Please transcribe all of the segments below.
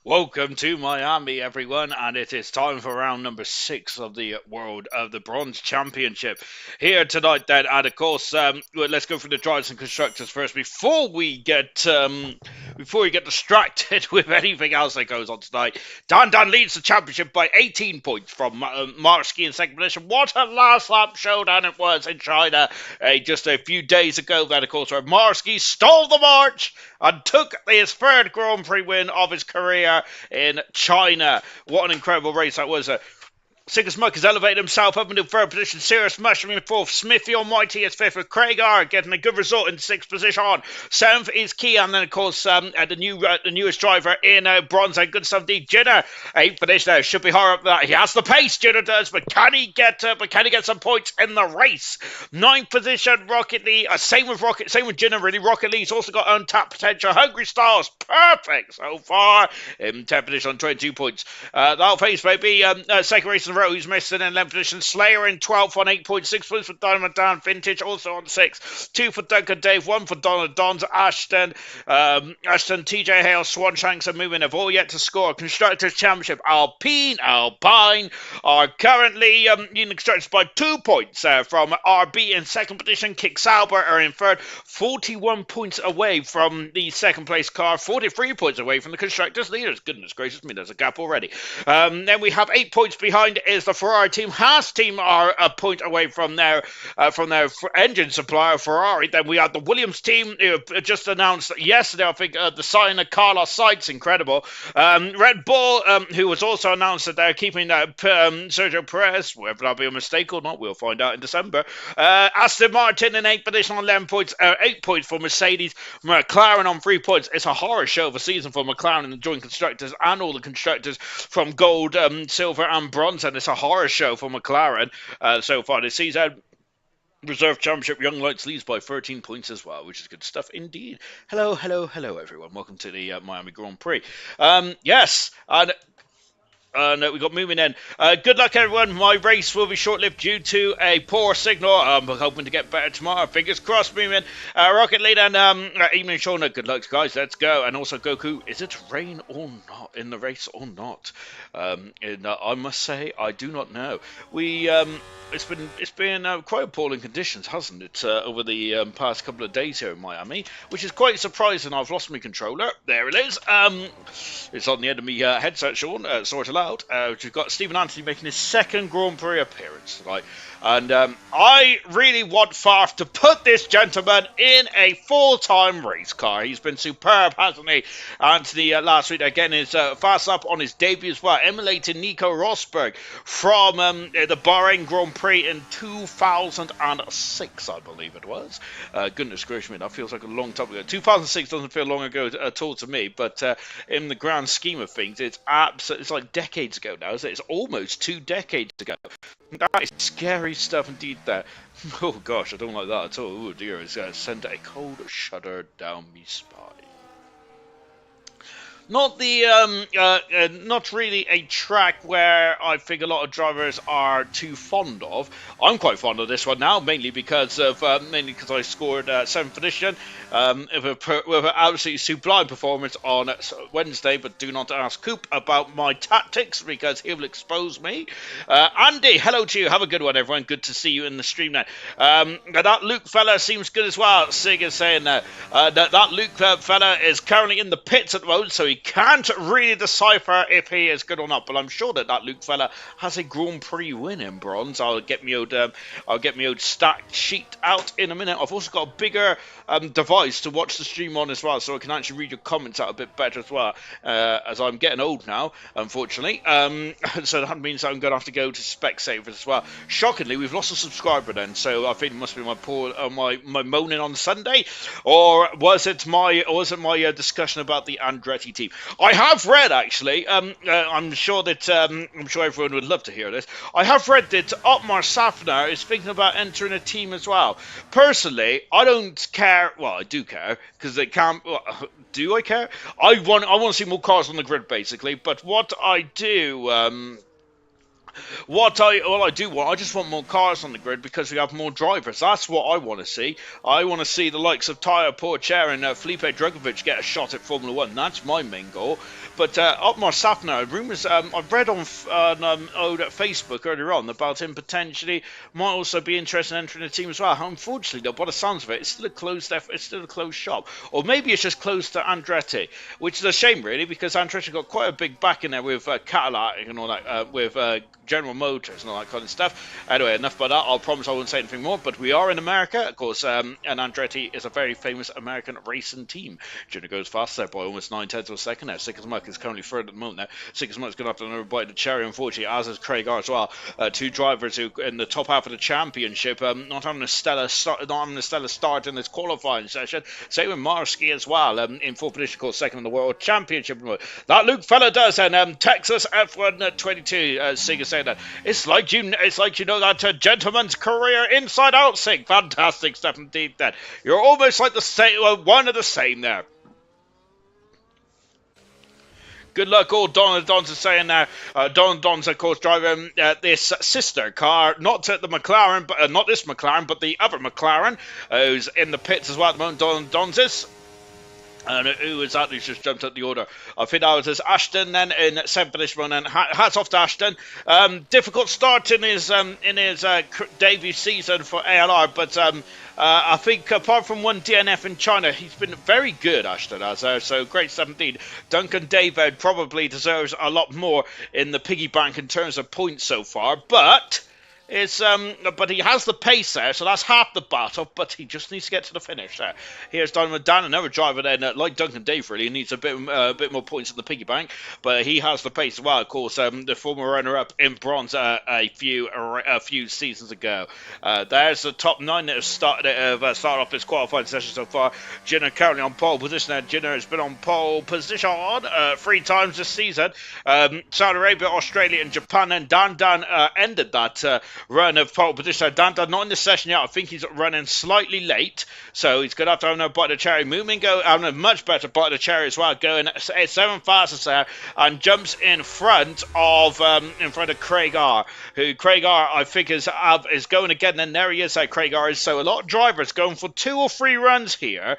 Welcome to Miami, everyone, and it is time for round number 6 of the World of the Bronze Championship here tonight. Then, and of course, let's go for the drivers and constructors first before we get distracted with anything else that goes on tonight. Dan leads the championship by 18 points from Marsky in second position. What a last lap showdown it was in China just a few days ago. Then, of course, where Marsky stole the march and took his third Grand Prix win of his career in China. What an incredible race that was. Sigismund has elevated himself up into third position. Sirius Mushroom in fourth. Smithy Almighty is fifth with Craig R getting a good result in sixth position. Seventh is Key, and then of course the newest driver in bronze and good stuff, D Jinner. Eighth position there should be higher up that. He has the pace, Jinner does, but can he get some points in the race? Ninth position, Rocket Lee. Same with Jinner really. Rocket Lee's also got untapped potential. Hungry Stars, perfect so far. In 10th position on 22 points. That'll face maybe second race in a row. Who's missing in 11th position? Slayer in 12th on 8.6 points for Diamond Dan. Vintage also on 6. 2 for Duncan Dave. 1 for Donald Dons. Ashton, TJ Hale, Swanshanks are moving. Have all yet to score. Constructors Championship. Alpine are currently leading constructors by 2 points from RB in second position. Kick Sauber are in third. 41 points away from the second place car. 43 points away from the constructors leaders. Goodness gracious me, there's a gap already. Then we have 8 points behind is the Ferrari team. Haas team are a point away from their engine supplier Ferrari. Then we have the Williams team who just announced yesterday, I think, the sign of Carlos Sainz, incredible. Red Bull, who was also announced that they're keeping Sergio Perez, whether that'll be a mistake or not, we'll find out in December. Aston Martin in 8th position on 11 points, 8 points for Mercedes. McLaren on 3 points. It's a horror show of a season for McLaren and the joint constructors and all the constructors from gold, silver and bronze, and it's a horror show for McLaren so far this season. Reserve Championship, Young Lights leads by 13 points as well, which is good stuff indeed. Hello, everyone. Welcome to the Miami Grand Prix. Yes, and we got moving in. Good luck, everyone. My race will be short-lived due to a poor signal. I'm hoping to get better tomorrow. Fingers crossed, moving. Rocket Lead and Evening Shauna. Good luck, guys. Let's go. And also, Goku, is it rain or not in the race or not? I must say, I do not know. It's been quite appalling conditions, hasn't it, over the past couple of days here in Miami, which is quite surprising. I've lost my controller. There it is. It's on the end of my headset, Sean. Sorted out. We've got Stephen Anthony making his second Grand Prix appearance tonight. And I really want Farf to put this gentleman in a full-time race car. He's been superb, hasn't he? Anthony last week, again, is fast up on his debut as well, emulating Nico Rosberg from the Bahrain Grand Prix in 2006, I believe it was. Goodness gracious me, that feels like a long time ago. 2006 doesn't feel long ago at all to me, but in the grand scheme of things, it's like decades ago now. It's almost 2 decades ago. That is scary stuff indeed there. Oh gosh, I don't like that at all. Oh dear, it's going to send a cold shudder down me spine. Not really a track where I think a lot of drivers are too fond of. I'm quite fond of this one now, mainly because I scored 7th position with an absolutely sublime performance on Wednesday. But do not ask Coop about my tactics because he will expose me. Andy, hello to you. Have a good one, everyone. Good to see you in the stream now. That Luke fella seems good as well. Sig is saying that Luke fella is currently in the pits at the moment, so he can't really decipher if he is good or not, but I'm sure that Luke fella has a Grand Prix win in bronze. I'll get me old stat sheet out in a minute. I've also got a bigger device to watch the stream on as well, so I can actually read your comments out a bit better as well, as I'm getting old now, unfortunately. So that means I'm going to have to go to Specsavers as well. Shockingly, we've lost a subscriber then, so I think it must be my moaning on Sunday, or was it my discussion about the Andretti team? I have read, actually, I'm sure everyone would love to hear this. I have read that Otmar Safner is thinking about entering a team as well. Personally, I don't care. Well, I do care because they can't. Well, do I care? I want to see more cars on the grid, basically. But what I do. I just want more cars on the grid because we have more drivers. That's what I want to see. I want to see the likes of Taya Porcher and Felipe Drugovich get a shot at Formula 1. That's my main goal. But Otmar Safner, rumours I've read on Facebook earlier on about him potentially might also be interested in entering a team as well. Unfortunately, though, by the sounds of it, it's still a closed shop. Or maybe it's just closed to Andretti, which is a shame, really, because Andretti got quite a big back in there with Cadillac and all that, with General Motors and all that kind of stuff. Anyway, enough about that. I'll promise I won't say anything more, but we are in America, of course, and Andretti is a very famous American racing team. Jenner goes fast there by almost 9/10 of a second now. Sick as Muck is currently third at the moment now. Sick as Muck's going to have to another bite of the cherry, unfortunately, as is Craig R as well. Two drivers who in the top half of the championship, not having a stellar start in this qualifying session. Same with Marsky as well, in fourth position, of course, second in the World Championship. That Luke fella does, and Texas F1 22, Sig is saying that it's like you know that gentleman's career inside out. Sig, fantastic stuff indeed. Then you're almost like the same, one of the same there. Good luck, all Don Don's is saying now. Don Don's, of course, driving this sister car, not the McLaren, but not this McLaren, but the other McLaren, who's in the pits as well at the moment. Don Don's is. And who was that who's just jumped up the order? I think that was Ashton then in 7th position, and hats off to Ashton. Difficult start in his debut season for ALR, but I think apart from one DNF in China, he's been very good, Ashton has. So great stuff indeed. Duncan David probably deserves a lot more in the piggy bank in terms of points so far, but he has the pace there, so that's half the battle, but he just needs to get to the finish there. Here's Donovan Dan, another driver then, like Duncan Dave really, needs a bit more points in the piggy bank, but he has the pace as well, of course, the former runner-up in bronze a few seasons ago. There's the top 9 that have started off this qualifying session so far. Jenner currently on pole position there. Jenner has been on pole position 3 times this season. Saudi Arabia, Australia and Japan, and Dan ended that run of pole position. Dan not in the session yet. I think he's running slightly late, so he's going to have to have another bite of the cherry. Moomin having a much better bite of the cherry as well, going 7 fastest there, and jumps in front of Craig R, who Craig R I think is going again, and there he is. Craig R is, so a lot of drivers going for 2 or 3 runs here.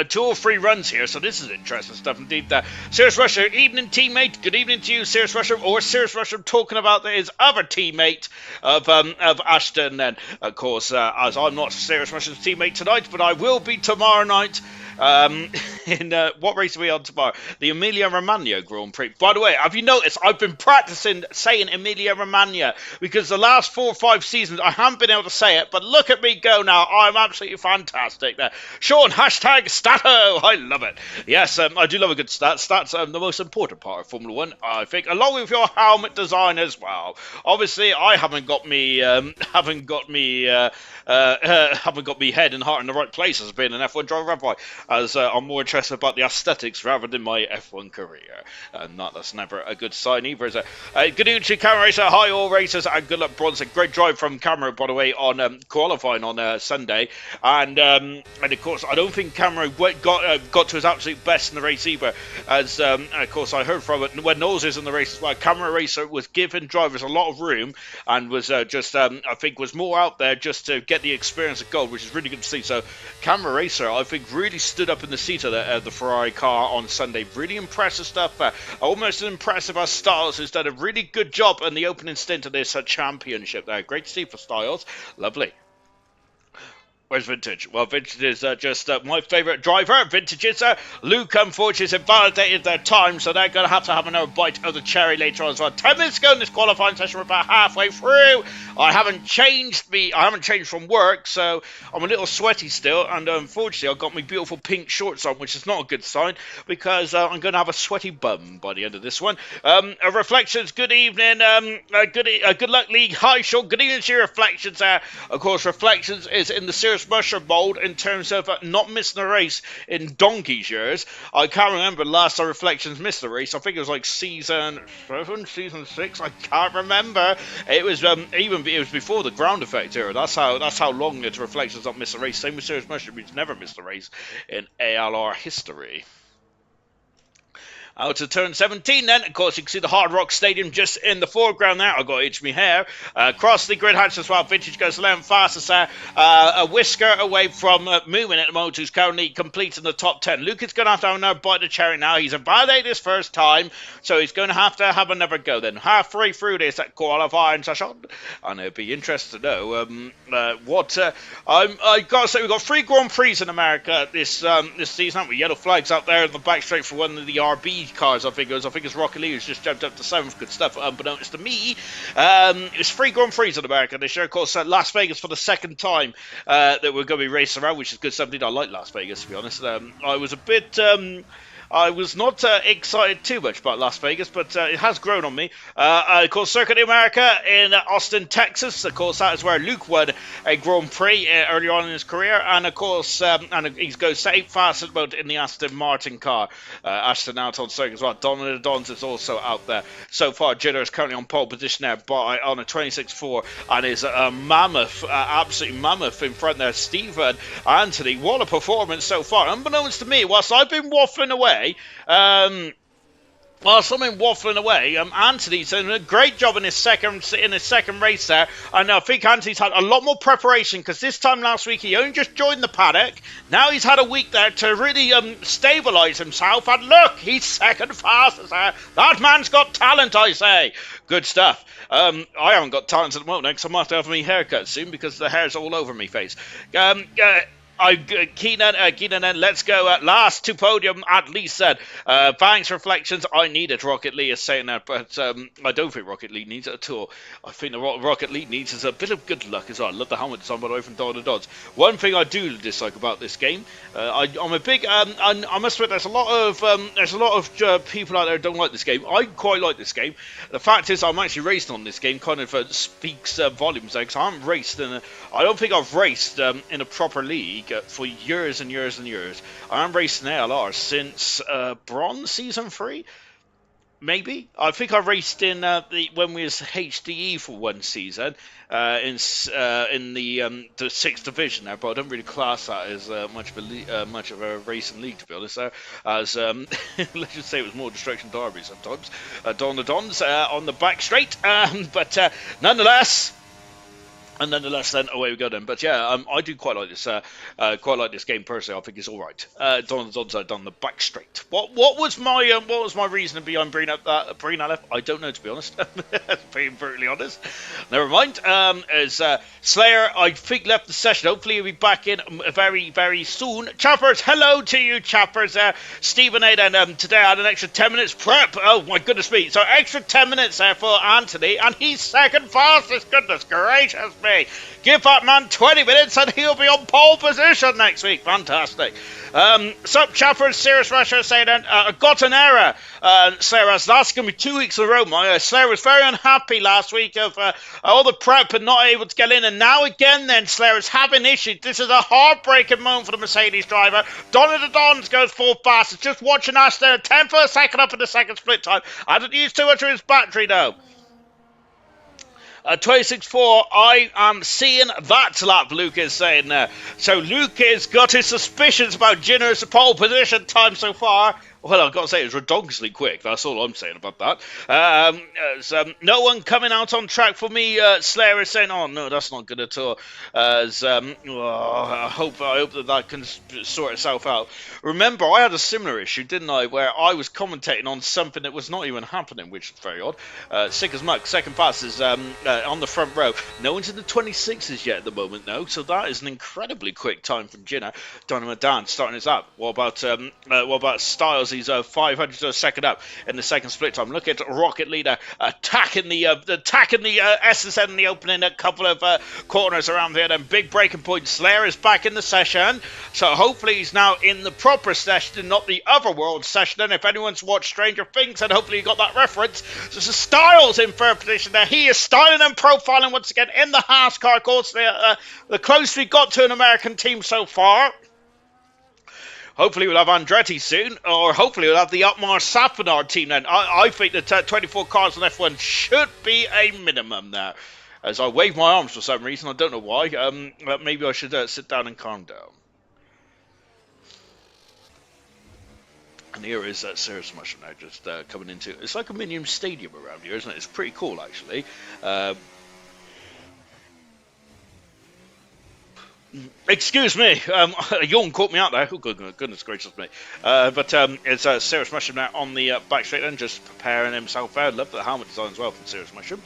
2 or 3 runs here, so this is interesting stuff indeed. Sirius Rusher, evening teammate. Good evening to you, Sirius Rusher. Or Sirius Rusher talking about his other teammate of Ashton. Then, of course, as I'm not Sirius Rusher's teammate tonight, but I will be tomorrow night. In what race are we on tomorrow? The Emilia Romagna Grand Prix. By the way, have you noticed I've been practicing saying Emilia Romagna because the last 4 or 5 seasons I haven't been able to say it, but look at me go now. I'm absolutely fantastic there. Sean, hashtag Stato. I love it. Yes, I do love a good stat. Stats the most important part of Formula 1, I think, along with your helmet design as well. Obviously, I haven't got me head and heart in the right place as being an F1 driver, have I? As I'm more interested about the aesthetics rather than my F1 career. And that's never a good sign either, is it? Good evening to Camera Racer. Hi, all racers, and good luck, Bronson. Great drive from Camera, by the way, on qualifying on Sunday. And of course, I don't think Camera got to his absolute best in the race either. As, of course, I heard from it when Knowles is in the race as well. Camera Racer was giving drivers a lot of room and was I think, was more out there just to get the experience of gold, which is really good to see. So, Camera Racer, I think, really stood up in the seat of the Ferrari car on Sunday. Really impressive stuff. Almost as impressive as Styles, who's done a really good job in the opening stint of this championship there. Great to see for Styles. Lovely. Where's Vintage? Well, Vintage is just my favourite driver. Vintage is Luke, unfortunately, has invalidated their time, so they're going to have another bite of the cherry later on as well. 10 minutes ago in this qualifying session, we're about halfway through. I haven't changed from work, so I'm a little sweaty still, and unfortunately, I've got my beautiful pink shorts on, which is not a good sign, because I'm going to have a sweaty bum by the end of this one. Reflections, good evening. Good luck, League. Hi, Sean. Good evening to your Reflections. Of course, Reflections is in the Serious Mushroom mold in terms of not missing a race in donkey's years. I can't remember the last time Reflections missed a race. I think it was like season 7, season 6. I can't remember. It was it was before the ground effect era. That's how long it's Reflections not miss a race. Same with Serious Mushroom, who's never missed a race in ALR history. Out to turn 17 then. Of course, you can see the Hard Rock Stadium just in the foreground there. I've got to itch my hair. Across the grid hatch as well. Vintage goes 11 fastest there. A whisker away from Moomin at the moment, who's currently completing the top 10. Luke is going to have another bite of cherry now. He's invalidated his first time, so he's going to have another go then. Halfway through this at qualifying session, and it'd be interesting to know what... I got to say, we've got 3 Grand Prix in America this season, haven't we? Yellow flags out there in the back straight for one of the RBs Lee cars, I think it's Rocket Lee who's just jumped up to 7th. Good stuff. Unbeknownst to me, it's 3 Grand Prix in America this year. Of course, Las Vegas for the second time that we're going to be racing around, which is good stuff. I like Las Vegas, to be honest. I was a bit... I was not excited too much about Las Vegas, but it has grown on me. Of course, Circuit of America in Austin, Texas. Of course, that is where Luke won a Grand Prix early on in his career. And, of course, he goes to 8th fastest mode in the Aston Martin car. Aston out on circuit as well. Don Dons is also out there. So far, Jitter is currently on pole position there on a 26.4 and is a mammoth, absolutely mammoth in front there. Stephen Anthony, what a performance so far. Unbeknownst to me, whilst I've been waffling away, Anthony's done a great job in his second race there, and I think Anthony's had a lot more preparation because this time last week he only just joined the paddock. Now he's had a week there to really stabilise himself, and look, he's second fastest there. That man's got talent, I say. Good stuff. I haven't got talent at the moment because I might have to have my haircut soon because the hair's all over my face. Keenan, let's go. Last to podium, at least said. Thanks, reflections. I need it. Rocket Lee is saying that, but I don't think Rocket Lee needs it at all. I think the Rocket Lee needs is a bit of good luck as well. I love the helmet design, by the way, from Donna Dodds. One thing I do dislike about this game, I'm a big. I must admit, there's a lot of people out there who don't like this game. I quite like this game. The fact is, I'm actually racing on this game. Kind of speaks volumes there because I haven't raced I don't think I've raced in a proper league for years and years and years. I haven't raced an ALR since Bronze Season 3, maybe. I think I raced in when we was HDE for one season in the 6th division there, but I don't really class that as much of a racing league, to be honest. As let's just say it was more Destruction Derby sometimes. Don the Dons on the back straight, but nonetheless. And nonetheless, then away we go then. But yeah, I do quite like this game personally. I think it's all right. Don's done the back straight. What was my reason behind bringing that left? I don't know, to be honest. Being brutally honest. Never mind. As Slayer, I think, left the session. Hopefully he'll be back in very, very soon. Chappers, hello to you, Chappers. Stephen Aiden, today I had an extra 10 minutes prep. Oh my goodness me! So extra 10 minutes there for Anthony, and he's second fastest. Goodness gracious me! Give that man 20 minutes and he'll be on pole position next week. Fantastic. Sup, Chappers, Serious Russia saying, I got an error. Sarah, that's going to be 2 weeks in a row. My Slayer was very unhappy last week of all the prep and not able to get in. And now again, then, Slayer is having issues. This is a heartbreaking moment for the Mercedes driver. Donna the Dons goes full fast. It's just watching us there. 10th for a second up in the second split time. I didn't use too much of his battery, though. 26.4, I am seeing that lap, Luke is saying there. So Luke has got his suspicions about Ginner's pole position time so far. Well, I've got to say, it's redonkulously quick. That's all I'm saying about that. No one coming out on track for me. Slayer is saying, oh, no, that's not good at all. I hope that can sort itself out. Remember, I had a similar issue, didn't I, where I was commentating on something that was not even happening, which is very odd. Sick as muck. Second pass is on the front row. No one's in the 26s yet at the moment, though, so that is an incredibly quick time from Ginner. Dynamo Dan starting his up. What about Styles? He's 500 a second up in the second split time. Look at Rocket Leader attacking the SSN in the opening, a couple of corners around here. Then big breaking point. Slayer is back in the session, so hopefully he's now in the proper session and not the otherworld session. And if anyone's watched Stranger Things, then hopefully you got that reference. So Styles in third position there. He is styling and profiling once again in the Haas car. Of course, the closest we got to an American team so far. Hopefully we'll have Andretti soon, or hopefully we'll have the Otmar Safinard team then. I think that 24 cars on F1 should be a minimum there. As I wave my arms for some reason, I don't know why. Maybe I should sit down and calm down. And here is Cirrus Mushroom now, just coming into... It's like a minium stadium around here, isn't it? It's pretty cool, actually. Excuse me, a yawn caught me out there. Oh, goodness gracious me. But it's Serious Mushroom now on the back straight then, just preparing himself out. Love the helmet design as well from Serious Mushroom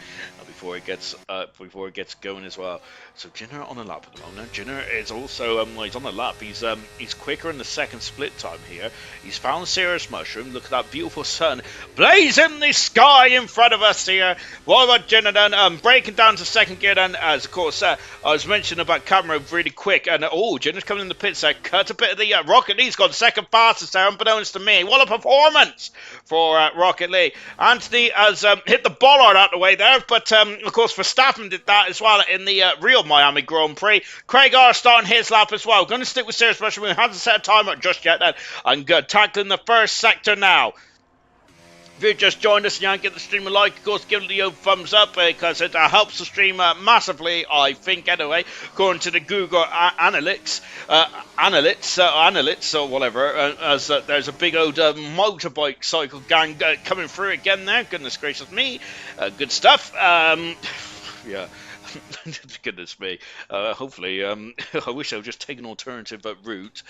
before it gets going as well. So Jinner on the lap at the moment. Jinner is also he's on the lap. He's quicker in the second split time here. He's found Serious Mushroom. Look at that beautiful sun blazing the sky in front of us here. What about Jinner then? Breaking down to second gear then, as of course I was mentioning about camera really quick. And Jinner's coming in the pits there. Cut a bit of the Rocket Lee's got second fastest there, unbeknownst to me. What a performance for Rocket Lee. Anthony has hit the bollard out the way there, but of course Verstappen did that as well in the real Miami Grand Prix. Craig R starting his lap as well. Going to stick with Serious Mushroom, who hasn't set a timer just yet then. And tackling the first sector now. If you just joined us and you haven't given the stream a like, of course, give it the old thumbs up because it helps the stream massively, I think, anyway, according to the Google analytics or whatever, as there's a big old motorbike cycle gang coming through again there. Goodness gracious me. Good stuff. Yeah. Goodness me. Hopefully, I wish I would just take an alternative route.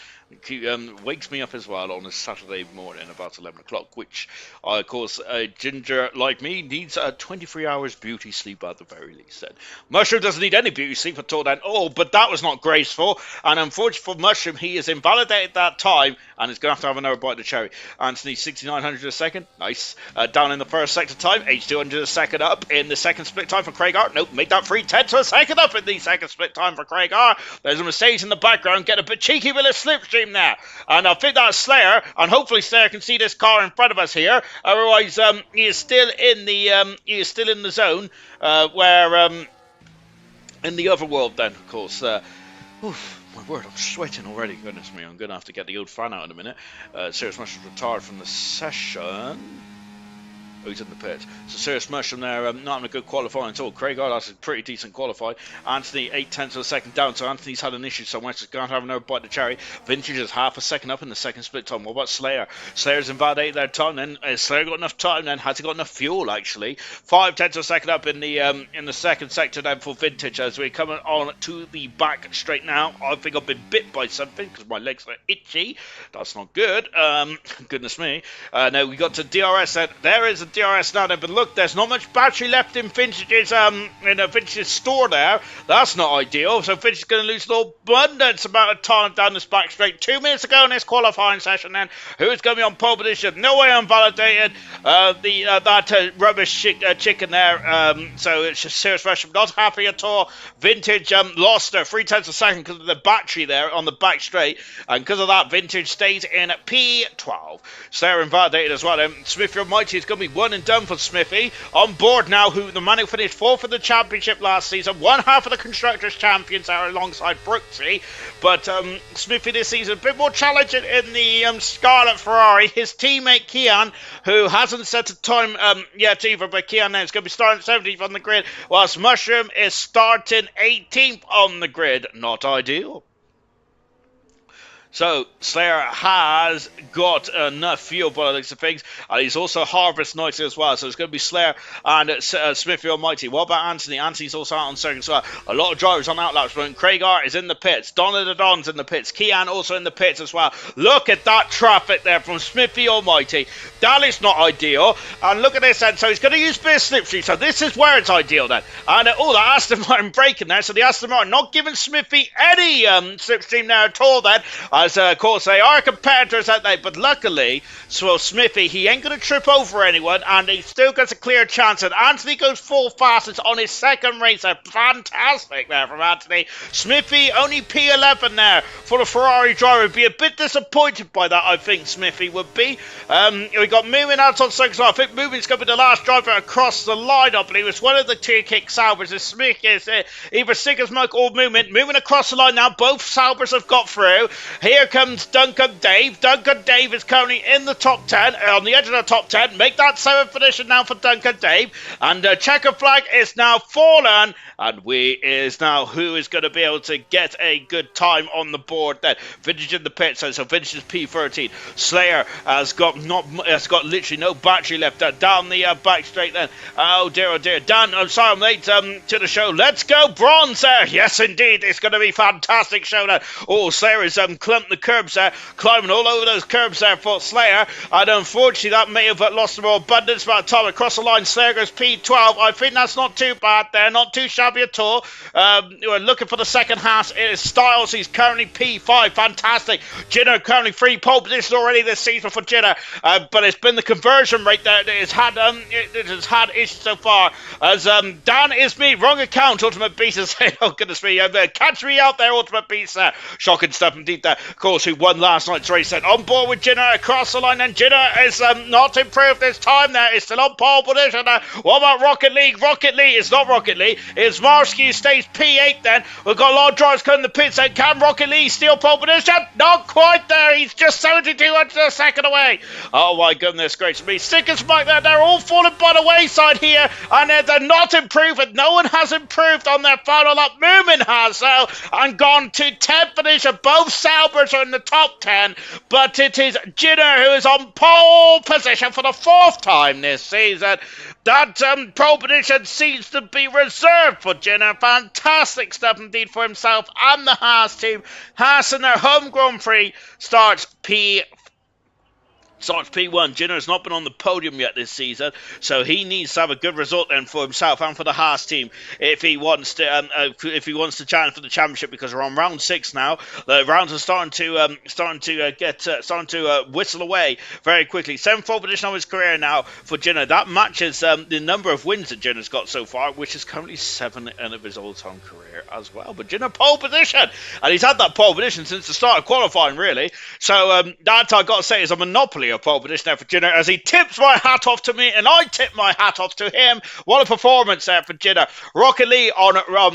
Wakes me up as well on a Saturday morning about 11 o'clock, which, of course, Ginger, like me, needs 23 hours beauty sleep at the very least. Then. Mushroom doesn't need any beauty sleep at all then. Oh, but that was not graceful. And unfortunately for Mushroom, he has invalidated that time and is going to have another bite of the cherry. Anthony, 6,900 a second. Nice. Down in the first sector time. H200 a second up in the second split time for Craig R. Nope, made that 3/10 to a second up in the second split time for Craig R. There's a Mercedes in the background. Get a bit cheeky with a slipstream there. And I think that's Slayer. And hopefully Slayer can see this car in front of us here. Otherwise, he is still in the zone where in the other world then, of course. Oof, my word, I'm sweating already. Goodness me, I'm going to have to get the old fan out in a minute. Serious Mushroom retired from the session. Oh, he's in the pit. So Serious Mushroom there, not having a good qualifying at all. Craig that's a pretty decent qualify. Anthony, 8/10 of a second down, so Anthony's had an issue somewhere, so he's going to have another bite of the cherry. Vintage is half a second up in the second split time. What about Slayer? Slayer's invalidated their time then. Slayer got enough time then. Has he got enough fuel, actually? 5/10 of a second up in the second sector then for Vintage as we're coming on to the back straight now. I think I've been bit by something because my legs are itchy. That's not good. Goodness me. Now we got to DRS then. There is a DRS now then, but look, there's not much battery left in Vintage's store there. That's not ideal. So Vintage is going to lose an abundance amount of time down this back straight. 2 minutes ago in this qualifying session then. Who's going to be on pole position? No way unvalidated. That rubbish chicken there. So it's just Serious Mushroom not happy at all. Vintage lost 3/10 of a second because of the battery there on the back straight. And because of that, Vintage stays in P12. Slayer invalidated as well. Smithy Almighty is going to be one and done for Smithy. On board now, the man who finished fourth in the championship last season. One half of the Constructors' Champions are alongside Brooksy. But Smithy this season a bit more challenging in the Scarlet Ferrari. His teammate Kian, who hasn't set a time yet either, but Kian now is going to be starting 17th on the grid, whilst Mushroom is starting 18th on the grid. Not ideal. So, Slayer has got enough fuel by the looks of things, and he's also Harvest nicely as well, so it's going to be Slayer and Smithy Almighty. What about Anthony? Anthony's also out on circuit as well. A lot of drivers on outlaps, but Craig Art is in the pits. Donna the Don's in the pits. Kian also in the pits as well. Look at that traffic there from Smithy Almighty. That is not ideal. And look at this then, so he's going to use bit of slipstream, so this is where it's ideal then. And that Aston Martin braking there, so the Aston Martin not giving Smithy any slipstream there at all then. As, of course, they are competitors, aren't they? But luckily, so Smithy, he ain't going to trip over anyone, and he still gets a clear chance. And Anthony goes full fastest on his second race. Fantastic there from Anthony. Smithy, only P11 there for the Ferrari driver. Be a bit disappointed by that, I think Smithy would be. We got Moomin out on circuit. I think Moomin's going to be the last driver across the line, I believe. It's one of the tier kick Saubers. It's Smithy is either Sick as Smoke or Moomin. Moving across the line now. Both Saubers have got through. Here Here comes Duncan Dave. Duncan Dave is currently in the top 10, on the edge of the top 10. Make that 7th position now for Duncan Dave. And checker flag is now fallen. And is now who is going to be able to get a good time on the board then. Vintage in the pit, so Vintage is P13. Slayer has got literally no battery left down the back straight then. Oh dear. Dan, I'm sorry I'm late to the show. Let's go bronze there. Yes indeed, it's going to be a fantastic show now. Oh, Slayer is clumping the curbs there, climbing all over those curbs there for Slayer. And unfortunately that may have lost more abundance by the time across the line. Slayer goes P12. I think that's not too bad there, not too shabby at all. We're looking for the second half. It is Styles, he's currently P5. Fantastic. Jinner currently 3 pole positions already this season for Jinner, but it's been the conversion rate there that it has had issues so far. As Dan is me, wrong account. Ultimate Beast is saying, oh goodness me, catch me out there, Ultimate Beast. Shocking stuff indeed there. Of course, who won last night's race then. On board with Jinner across the line, and Jinner is not improved this time there. It's still on pole position. What about Rocket League? Rocket League is not Rocket League. It's Marsky who stays P8 then. We've got a lot of drivers coming to the pits. And can Rocket League steal pole position? Not quite there. He's just 72 hundredths of a second away. Oh my goodness gracious me. Stickers back there. They're all falling by the wayside here. And they're not improving. No one has improved on their final lap. Moomin has though. And gone to 10th position. Both Saubers are in the top 10. But it is Jinner who is on pole position for the 4th time this season. That pole position seems to be reserved for Jinner. Fantastic stuff indeed for himself and the Haas team. Haas in their home Grand Prix starts P1. Jinner has not been on the podium yet this season, so he needs to have a good result then for himself and for the Haas team if he wants to challenge for the championship, because we're on round 6 now. The rounds are starting to whistle away very quickly. 7th pole position of his career now for Jinner. That matches the number of wins that Jinner's got so far, which is currently 7 of his all-time career as well. But Jinner pole position, and he's had that pole position since the start of qualifying really. So that I got to say is a monopoly of pole position there for Jinner, as he tips my hat off to me and I tip my hat off to him. What a performance there for Jinner. Rocket Lee on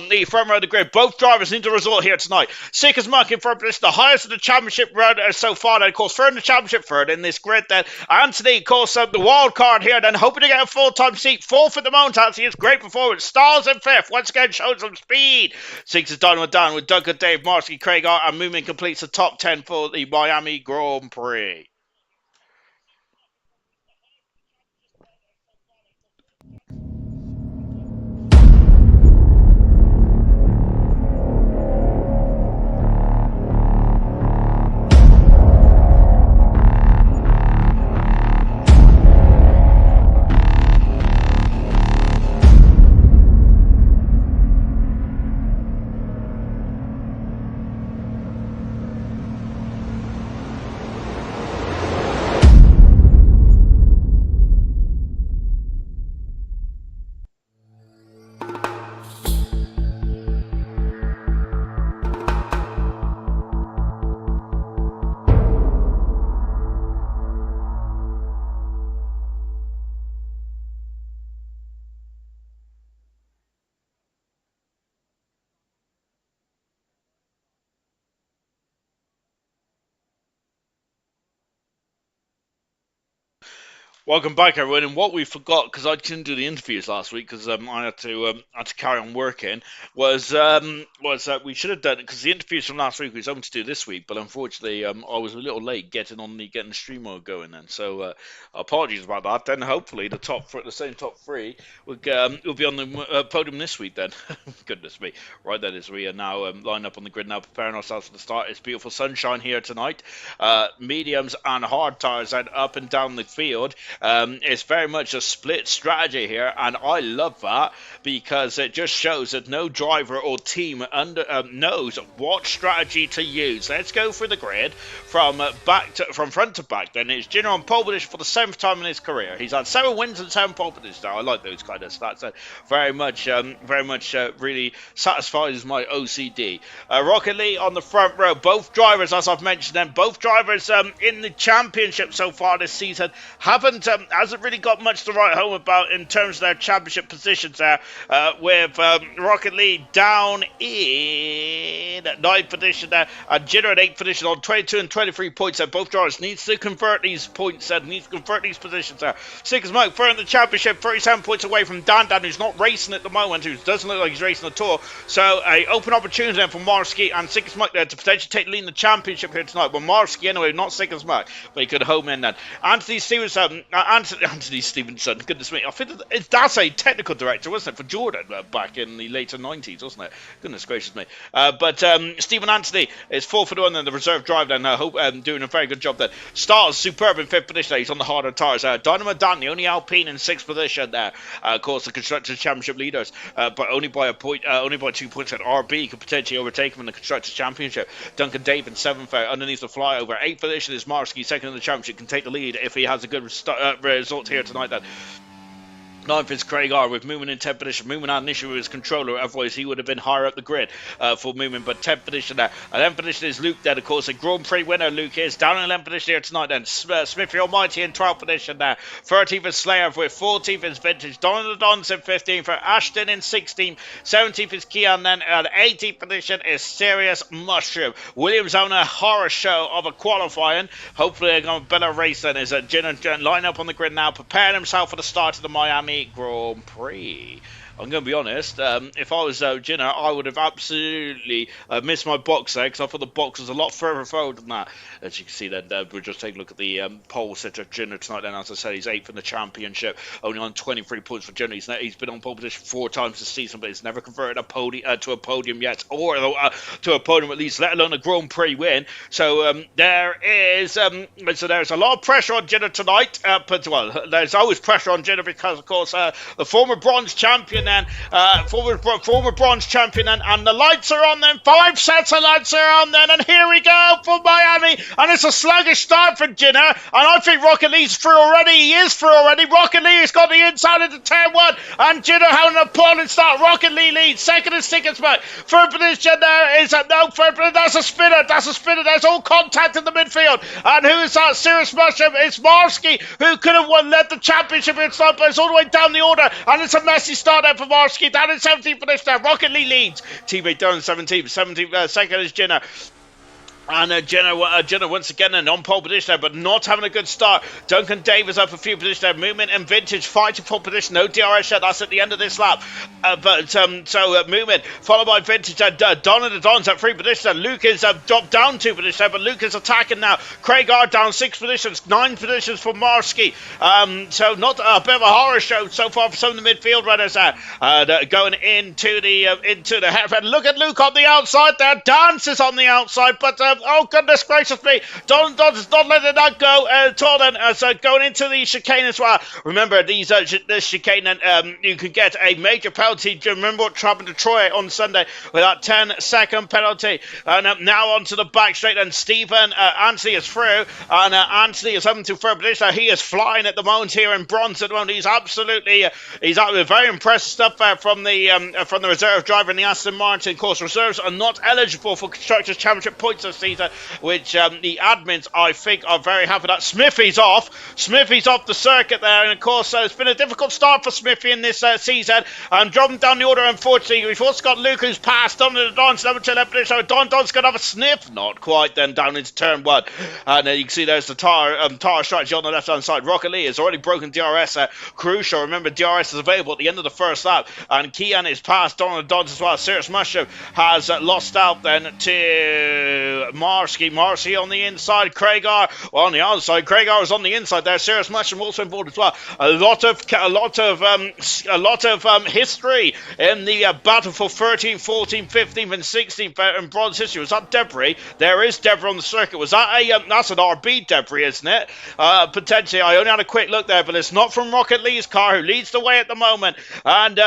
the front row of the grid. Both drivers need a result here tonight. Seekers Mark in front position, the highest of the championship run so far. Then of course third in the championship, third in this grid then. Anthony of course the wild card here then, hoping to get a full-time seat. 4th at the moment. Anthony, it's great performance. Styles in 5th, once again showing some speed. 6 is Dynamo down with Duncan, Dave, Marsky, Craig Art, and Moomin completes the top 10 for the Miami Grand Prix. Welcome back, everyone. And what we forgot, because I couldn't do the interviews last week because I had to carry on working, was that we should have done it, because the interviews from last week we was hoping to do this week, but unfortunately I was a little late getting the stream mode going then. So apologies about that. Then hopefully the same top 3 will be on the podium this week. Then goodness me, right then as we are now lined up on the grid now, preparing ourselves for the start. It's beautiful sunshine here tonight. Mediums and hard tires and up and down the field. It's very much a split strategy here, and I love that because it just shows that no driver or team knows what strategy to use. Let's go through the grid from front to back. Then it's Jinner on pole position for the 7th time in his career. He's had 7 wins and 7 pole positions. I like those kind of stats. Very much really satisfies my OCD. Rocket Lee on the front row. Both drivers, as I've mentioned, both drivers in the championship so far this season haven't hasn't really got much to write home about in terms of their championship positions there, with Rocket League down in 9th position there, and Jinner at 8th position on 22 and 23 points there. Both drivers needs to convert these points there, needs to convert these positions there. Sick as Smoke further in the championship, 37 points away from Dan, who's not racing at the moment, who doesn't look like he's racing at all. So a open opportunity then for Marsky and Sick as Smoke there to potentially take the lead in the championship here tonight. Well, Marsky anyway, not Sick as Smoke, but he could home in then. Anthony Stevenson, goodness me, I think that's a technical director, wasn't it, for Jordan back in the later 90s, wasn't it? Goodness gracious me. But Stephen Anthony is 4th for the one, and the reserve driver then, doing a very good job there. Stars superb in 5th position there. He's on the harder tires. Dynamo Dan, the only Alpine in 6th position there. Of course, the Constructors Championship leaders, but only by a point, only by 2 points. That RB could potentially overtake him in the Constructors Championship. Duncan Dave in 7th underneath the flyover. 8th position is Marsky, 2nd in the championship, can take the lead if he has a good result here tonight then. 9th is Craig R with Moomin in 10th position. Moomin had an issue with his controller, otherwise he would have been higher up the grid for Moomin, but 10th position there. 11th position is Luke there, of course, a Grand Prix winner. Luke is down in 11th position here tonight then. Smithy Almighty in 12th position there. 13th is Slayer with 14th is Vintage. Donald the Dons in 15th, for Ashton in 16th. 17th is Kian then. At 18th position is Serious Mushroom. Williams on a horror show of a qualifying. Hopefully they're going to better race than is Jin and line up on the grid now, preparing himself for the start of the Miami Grand Prix. I'm going to be honest, if I was Jinner, I would have absolutely missed my box there, because I thought the box was a lot further forward than that. As you can see then, we'll just take a look at the pole sitter Jinner tonight then. As I said, he's 8th in the championship, only on 23 points for Jinner. He's been on pole position 4 times this season, but he's never converted a to a podium yet, or to a podium at least, let alone a Grand Prix win. So there's a lot of pressure on Jinner tonight, but well, there's always pressure on Jinner because, of course, the former bronze champion then, former bronze champion then, and the lights are on then. 5 sets of lights are on then, and here we go for Miami, and it's a sluggish start for Jinner, and I think Rocket Lee's through already. He is through already. Rocket Lee has got the inside into turn 1, and Jinner having an appalling start. Rocket Lee leads. 2nd is Sick as Smoke. 3rd position there is that's a spinner. There's all contact in the midfield, and who is that? Serious Mushroom. It's Marsky, who could have led the championship. It's not, but it's all the way down the order, and it's a messy start there for Marsky. Down in 17th position there. Rocket Lee leads. Teammate down in 17th. 2nd is Jinner. And Jenna once again on pole position there, but not having a good start. Duncan Davis up a few positions there. Movement and Vintage fighting for position. No DRS yet. That's at the end of this lap. Movement followed by Vintage. Donna the Dons at 3 positions there. Luke is dropped down 2 positions there, but Luke is attacking now. Craig R down 6 positions. 9 positions for Marsky. So not a bit of a horror show so far for some of the midfield runners there. Going into the head. Look at Luke on the outside there. Dance is on the outside, but oh goodness gracious me, Don's not letting that go at all then, going into the chicane as well. Remember, this chicane, you can get a major penalty. Do you remember what happened to Troy on Sunday with that 10-second penalty? And now onto the back straight, and Stephen Anthony is through, and Anthony is up to 3rd position. He is flying at the moment here in bronze at the moment. He's absolutely, very impressive stuff from the reserve driver in the Aston Martin. Of course, reserves are not eligible for Constructors' Championship points this season, which the admins, I think, are very happy that. Smithy's off the circuit there, and of course it's been a difficult start for Smithy in this season, and dropping down the order. Unfortunately, we've also got Luke, who's passed on to the Don's number 2 left position. Don's going to have a sniff, not quite then, down into turn 1, and you can see there's the tire strategy on the left hand side. Rocket Lee has already broken DRS. Crucial, remember, DRS is available at the end of the first lap, and Kian is passed on to the Dons as well. Serious Mushroom has lost out then to Marsky on the inside. Craig R on the outside. Craig R is on the inside there. Serious Mushroom also involved as well. A lot of history in the battle for 13th, 14th, 15th, and 16th in bronze history. Was that debris? There is debris on the circuit. Was that that's an RB debris, isn't it? Potentially. I only had a quick look there, but it's not from Rocket Lee's car, who leads the way at the moment, and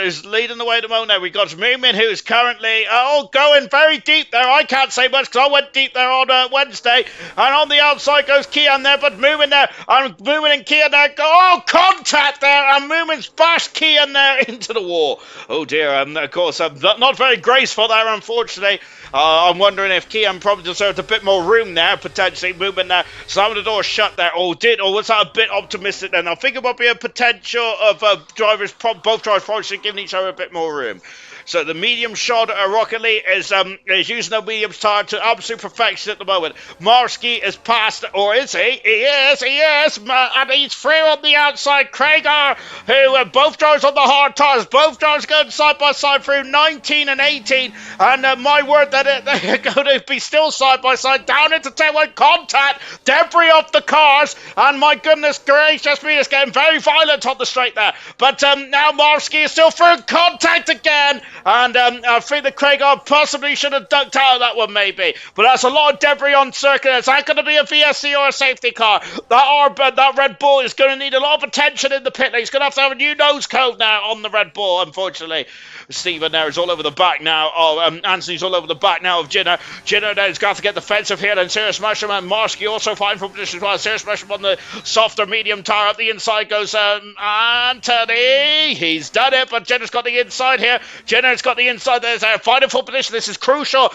is leading the way at the moment. There we got Moomin, who is currently going very deep there. I can't say much because I went deep there on Wednesday. And on the outside goes Kian there, but Moomin there. And Moomin and Kian there go. Oh, contact there. And Moomin's bashed Kian there into the wall. Oh dear. Of course, not very graceful there, unfortunately. I'm wondering if Kian probably deserved a bit more room there, potentially. Moving there, slamming the door shut there. Or was that a bit optimistic then? I think it might be a potential of both drivers probably giving each other a bit more room. So the medium shot Rocket League is using the medium star to absolute perfection at the moment. Marsky is past, or is he? He is, and he's free on the outside. Craigar, who both drivers on the hard tires, both drivers going side by side through 19 and 18, and my word that they're going to be still side by side down into 10-1 contact, debris off the cars, and my goodness gracious me, it's getting very violent on the straight there. But now Marsky is still through contact again. And I think that Craigar possibly should have ducked out of that one, maybe. But that's a lot of debris on circuit. Is that going to be a VSC or a safety car? That Red Bull is going to need a lot of attention in the pit lane. He's going to have a new nose cone now on the Red Bull, unfortunately. Stephen there is all over the back now. Anthony's all over the back now of Jinner. Jinner then has got to get defensive here. And Serious Mushroom and Marsky also fine for position as well. Serious Mushroom on the softer medium tire. Up the inside goes Anthony. He's done it, but Jinner's got the inside here. Jinner's got the inside. There's a final full position. This is crucial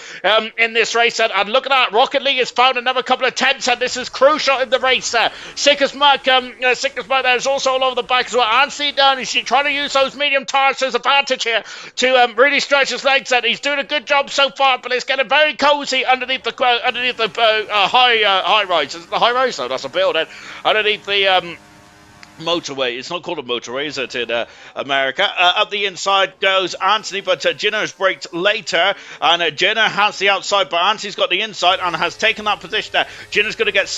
in this race. And look at that. Rocket League has found another couple of tenths, and this is crucial in the race there. Sickest Muck there is also all over the back as well. Anthony down. He's trying to use those medium tires to his advantage here to really stretch his legs out. He's doing a good job so far, but it's getting very cozy underneath the high rise. Is it the high rise? No, that's a building. Underneath the motorway. It's not called a motorway, is it, in America? Up the inside goes Anthony, but Jinner has braked later, and Jinner has the outside, but Anthony's got the inside and has taken that position there. Jinner's going to get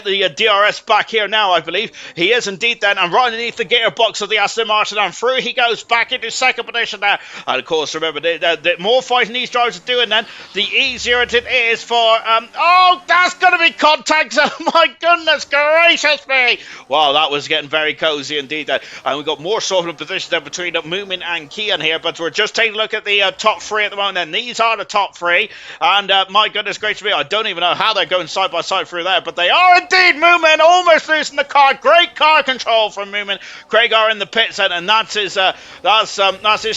the DRS back here now, I believe. He is indeed then, and right underneath the gearbox of the Aston Martin, and through he goes back into second position there. And of course, remember, the more fighting these drivers are doing then, the easier it is for, oh, that's going to be contact. Oh my goodness gracious me. Wow, that was getting very cozy indeed. And we've got more sort of positions there between Moomin and Kian here, but we're just taking a look at the top three at the moment, and these are the top three, and my goodness gracious me, I don't even know how they're going side by side through there, but they are indeed. Moomin almost losing the car. Great car control from Moomin. Craigar in the pits, and that's his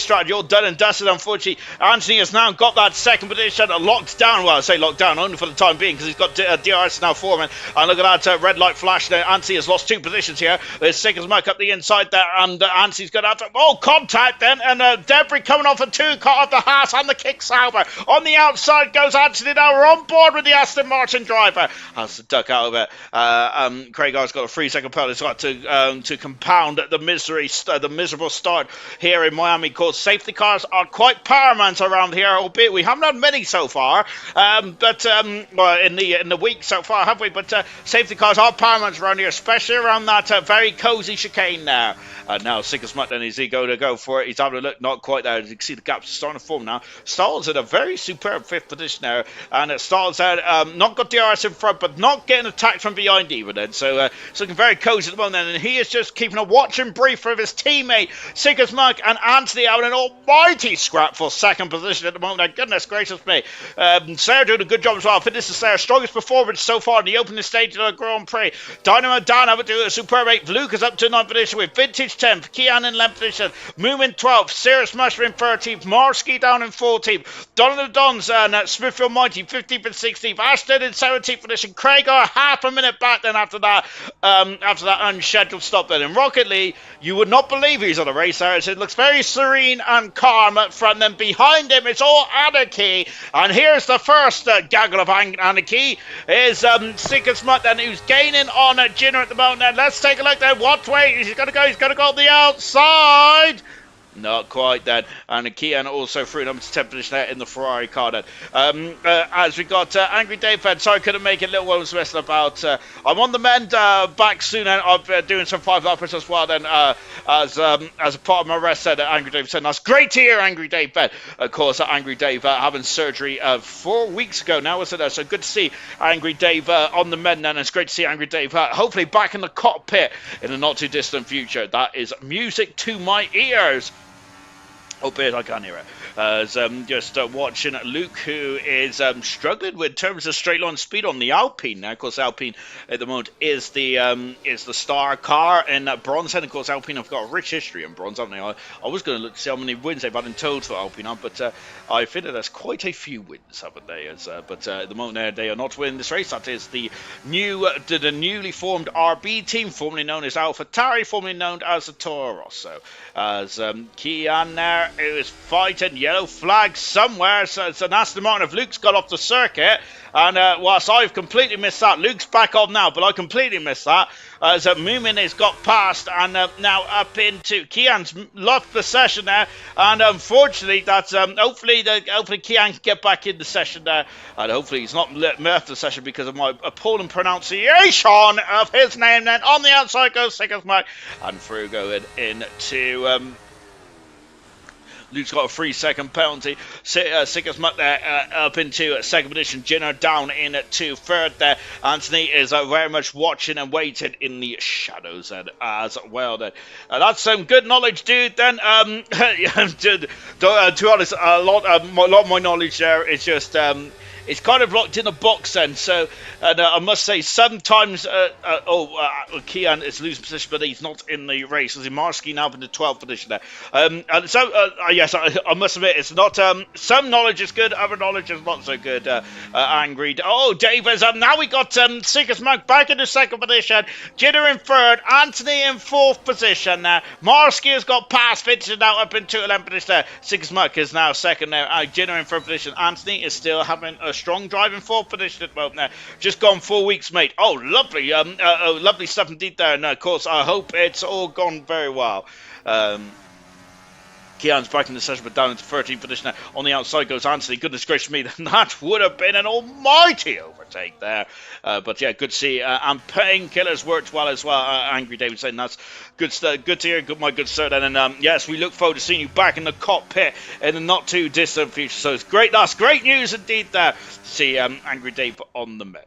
strategy, all done and dusted. Unfortunately, Anthony has now got that second position locked down. Well, I say locked down only for the time being, because he's got DRS now forming, and look at that red light flash there. Anthony has lost two positions here. There's Sickers Muck up the inside there, and Anthony's going to have to, contact then, and debris coming off the two car of the Haas and the kick Sauber. On the outside goes Anthony now. We're on board with the Aston Martin driver. Has to duck out of it. Craigar's got a 3-second penalty. He's got to compound the miserable start here in Miami. Of course, safety cars are quite paramount around here, albeit we haven't had many so far. But in the week so far, have we? But safety cars are paramount around here, especially around that very cozy chicane now. Now Sickers Muck then, is he going to go for it? He's having a look, not quite there. You can see the gaps starting to form now. Stahl's in a very superb fifth position there, and Stahl's out, not got DRS in front, but not getting attacked from behind even then. So it's looking very cozy at the moment, and he is just keeping a watching brief of his teammate Sickers Muck and Anthony having an almighty scrap for second position at the moment. Now, goodness gracious me. Sarah doing a good job as well. I think this is Sarah's strongest performance so far in the opening stage of the Grand Prix. Dynamo Dan having to do a superb 8th. Luke is up to 9th position with Vintage 10th, Kian in 11th position, Moomin 12th, Serious Mushroom 13th, Marsky down in 14th, Donald Dons and Smithfield Mighty 15th and 16th, Ashton in 17th position, Craigar half a minute back then after that unscheduled stop then. In Rocket League, you would not believe he's on a race there. It looks very serene and calm up front, then behind him it's all anarchy, and here's the first gaggle of anarchy is Sickers Muck then, who's gaining on Jinner at the moment. Then let's take a look there. What way he's going to go? He's going to go on the outside. Not quite then. And Kian also through number 10 position there in the Ferrari car then. As we got Angry Dave Fed. Sorry, couldn't make it. Little one was messing about. I'm on the mend, back soon, and I'm doing some 5-lappers as well then, as a part of my rest said. Angry Dave said, that's great to hear, Angry Dave Fed. Of course, Angry Dave having surgery 4 weeks ago now, wasn't it? So good to see Angry Dave on the mend, and it's great to see Angry Dave hopefully back in the cockpit in the not too distant future. That is music to my ears. Albeit I can't hear it. As just watching Luke, who is struggling with terms of straight line speed on the Alpine. Now, of course, Alpine at the moment is the star car in bronze. And of course, Alpine have got a rich history in bronze, haven't they? I was going to look to see how many wins they've had in total for Alpine, but I think that there's quite a few wins, haven't they? But at the moment, they are not winning this race. That is the newly formed RB team, formerly known as AlphaTauri, formerly known as the Toro Rosso. As Kian there, who is fighting yellow flag somewhere. So it's an Aston Martin of Luke's got off the circuit. And whilst I've completely missed that, Luke's back on now, but I completely missed that. As Moomin has got past and now up into Kian's lost the session there. And unfortunately, that's hopefully Kian can get back in the session there. And hopefully he's not left the session because of my appalling pronunciation of his name. Then on the outside goes Sigismund and through going into Luke's got a 3-second penalty. Sigismund there up into second position. Jinner down into third there. Anthony is very much watching and waiting in the shadows then as well. Then that's some good knowledge, dude. Then to be honest, a lot of my knowledge there is just it's kind of locked in a box then. So I must say sometimes Kian is losing position, but he's not in the race. As Marsky now in the 12th position there. And so yes, I must admit it's not some knowledge is good, other knowledge is not so good. Angry. Oh, Davis. Now we got Sigismund back in the second position. Jinner in third. Anthony in fourth position there. Marsky has got past, finishing now up into 11th position there. Sigismund is now second there. Jinner in third position. Anthony is still having a strong drive in fourth position at the moment there. Just gone 4 weeks, mate. Oh, lovely. Lovely stuff indeed there. And of course, I hope it's all gone very well. Kian's back in the session, but down into 13th position now. On the outside goes Anthony. Goodness gracious me, that would have been an almighty overtake there. But yeah, good to see. And Painkillers worked well as well. Angry David saying that's good to hear. My good sir. And yes, we look forward to seeing you back in the cockpit in the not too distant future. So it's great. That's great news indeed there. See Angry Dave on the mend.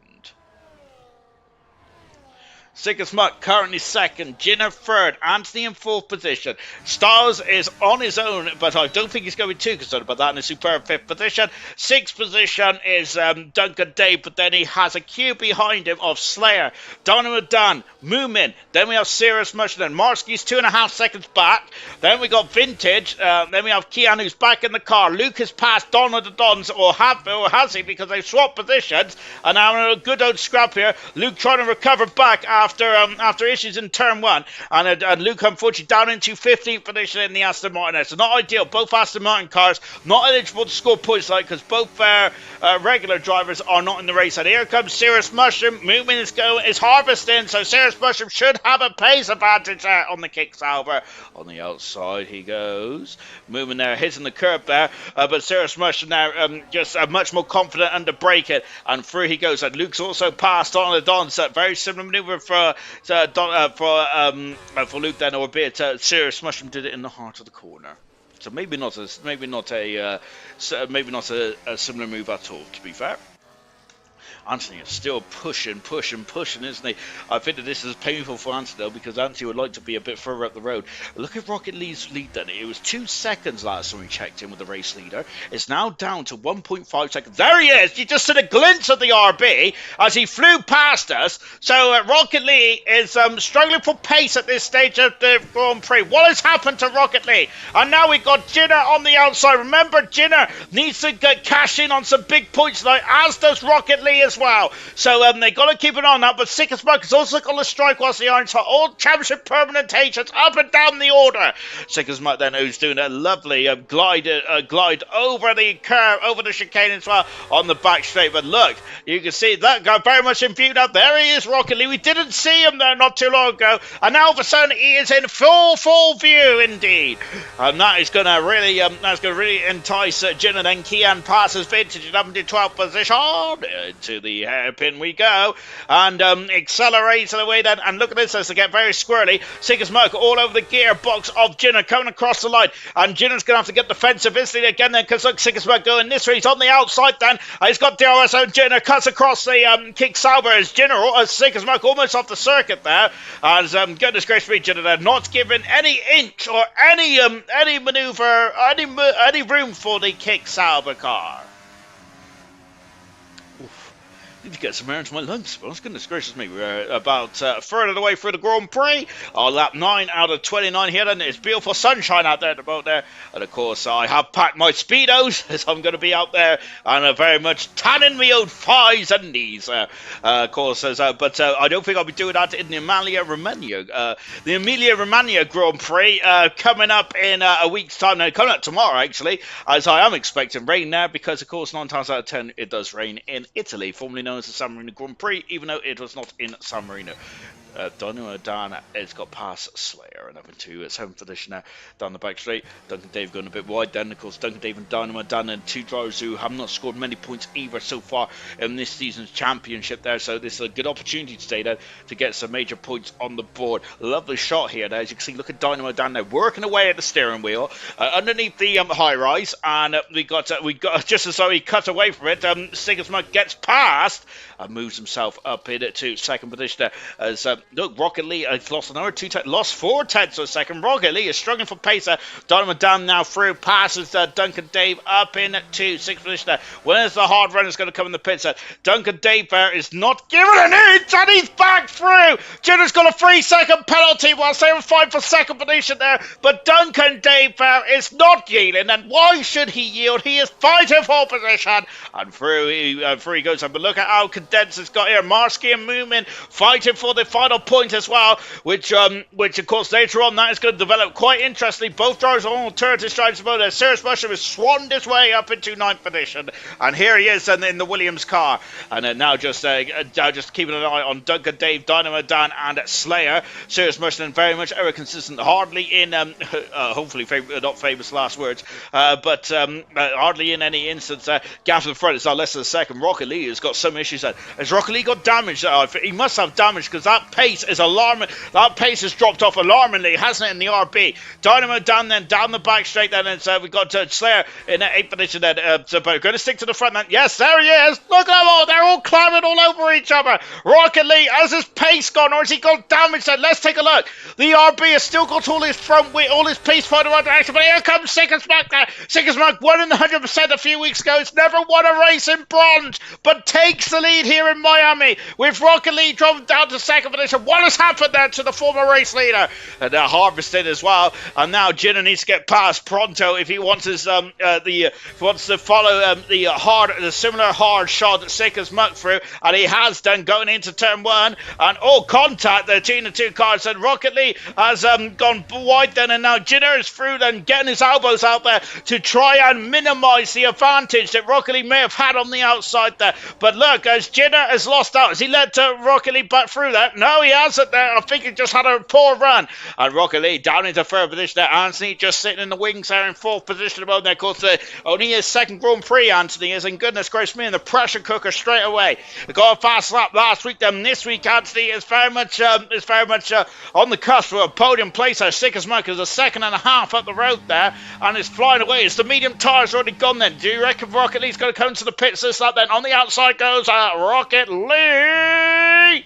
Sigismund currently second, Jinner third, Anthony in fourth position. Styles is on his own, but I don't think he's going to be too concerned about that in a superb fifth position. Sixth position is Duncan Dave, but then he has a queue behind him of Slayer, Donovan Dan, Moomin. Then we have Sirius Mush, then Marsky's 2.5 seconds back. Then we got Vintage. Then we have Kian who's back in the car. Luke has passed Don of the Dons, or has he, because they've swapped positions. And now a good old scrap here. Luke trying to recover back after issues in turn one, and Luke unfortunately down into 15th position in the Aston Martin. So not ideal. Both Aston Martin cars not eligible to score points because both regular drivers are not in the race. And here comes Sirius Mushroom. Movement is harvesting, so Sirius Mushroom should have a pace advantage there on the kick salver. On the outside he goes. Moving there, hitting the curb there, but Sirius Mushroom now just much more confident under braking, and through he goes. And Luke's also passed on the Dons. Very similar maneuver for Luke then, albeit Sirius Mushroom did it in the heart of the corner. So maybe not a similar move at all, to be fair. Anthony is still pushing, isn't he? I think that this is painful for Anthony, though, because Anthony would like to be a bit further up the road. Look at Rocket Lee's lead then. It was 2 seconds last time we checked in with the race leader. It's now down to 1.5 seconds. There he is! You just saw a glimpse of the RB as he flew past us. So Rocket Lee is struggling for pace at this stage of the Grand Prix. What has happened to Rocket Lee? And now we've got Jinner on the outside. Remember, Jinner needs to cash in on some big points tonight, as does Rocket Lee as well. So they got to keep an eye on that. But Sigismund has also got to strike whilst the iron's hot. All championship permutations up and down the order. Sigismund then, who's doing a lovely glide over the curve, over the chicane as well on the back straight. But look, you can see that guy very much in view now. There he is, Rocket Lee. We didn't see him there not too long ago, and now all of a sudden he is in full view indeed. And that is going to really entice Jin, and then Kian passes Vintage up into 12th position into the hairpin we go. And accelerates away then. And look at this as they get very squirrely. Seeker's Merc all over the gearbox of Jinner coming across the line. And Jinner's going to have to get defensive instantly again then, because look, Seeker's Merc going this way. He's on the outside then. He's got DRS and Jinner cuts across the kick Sauber as Jinner, Seeker's Merc almost off the circuit there. As goodness gracious me, Jinner there, not given any inch or any maneuver, any room for the kick Sauber car. Need to get some air into my lungs, but goodness gracious me, we're about a third of the way through the Grand Prix. Lap 9 out of 29 here, and it's beautiful sunshine out there at the boat there. And of course, I have packed my Speedos, as I'm going to be out there, and very much tanning me old thighs and knees. But I don't think I'll be doing that in the Emilia-Romagna Grand Prix coming up in a week's time. Now, coming up tomorrow, actually, as I am expecting rain there, because of course, 9 times out of 10, it does rain in Italy, formerly known as the San Marino Grand Prix, even though it was not in San Marino. Dynamo Dan has got past Slayer and up into 7th position now down the back straight. Duncan Dave going a bit wide then. Of course, Duncan Dave and Dynamo Dan and two drivers who have not scored many points either so far in this season's championship there. So this is a good opportunity today then to get some major points on the board. Lovely shot here there. As you can see, look at Dynamo Dan there working away at the steering wheel underneath the high rise, and we got just as though he cut away from it. Sigismund gets past and moves himself up into second position there. As look, Rocket Lee has lost another 2 lost 4 tenths of a second. Rocket Lee is struggling for pace. Dynamo Dan now through, passes Duncan Dave up into 6th position there. When is the hard runner's going to come in the pits? Duncan Dave there is not given an inch, and he's back through. Jenner's got a 3-second penalty whilst they were fighting for second position there. But Duncan Dave there is not yielding, and why should he yield? He is fighting for position, and through he goes. But look at how condensed it's got here. Marsky and Moomin fighting for the final point as well, which of course later on that is going to develop quite interestingly. Both drivers are on alternative stripes about there. Sirius Mushroom has swanned his way up into 9th position, and here he is in the Williams car. And now just keeping an eye on Duncan Dave, Dynamo Dan, and Slayer. Sirius Mushroom very much ever consistent, hardly in hopefully not famous last words, but hardly in any instance gap in front. It's now less than a second. Rocket Lee has got some issues. Has Rocket Lee got damage? He must have damage, because that pace is alarming. That pace has dropped off alarmingly, hasn't it, in the RB? Dynamo Dan then down the back straight then, and so we've got Slayer in 8th position then. But going to stick to the front then. Yes, there he is. Look at them all. They're all climbing all over each other. Rocket Lee, has his pace gone, or has he got damage then? Let's take a look. The RB has still got all his front wheel, all his pace fighting right direction, but here comes Sigismund there. Sigismund won in the 100% a few weeks ago. He's never won a race in bronze, but takes the lead here in Miami, with Rocket Lee dropping down to second position. What has happened there to the former race leader? And they're harvested as well. And now Jinner needs to get past pronto if he wants his to follow the similar hard shot that Sigismund through, and he has done going into turn 1. And contact between the two cars, and Rocket Lee has gone wide then, and now Jinner is through and getting his elbows out there to try and minimise the advantage that Rocket Lee may have had on the outside there. But look, as Jinner has lost out, has he let Rocket Lee back through there? No, he hasn't there. I think he just had a poor run. And Rocket Lee down into 3rd position there. Anthony just sitting in the wings there in 4th position about there. Of course, only his second Grand Prix, Anthony is, and goodness gracious me, in the pressure cooker straight away. He got a fast lap last week, then this week Anthony is very much on the cusp of a podium place. Sigismund is a second and a half up the road there, and is flying away. Is the medium tyres already gone then? Do you reckon Rocket Lee's going to come to the pits this lap then? On the outside goes Rocket Lee!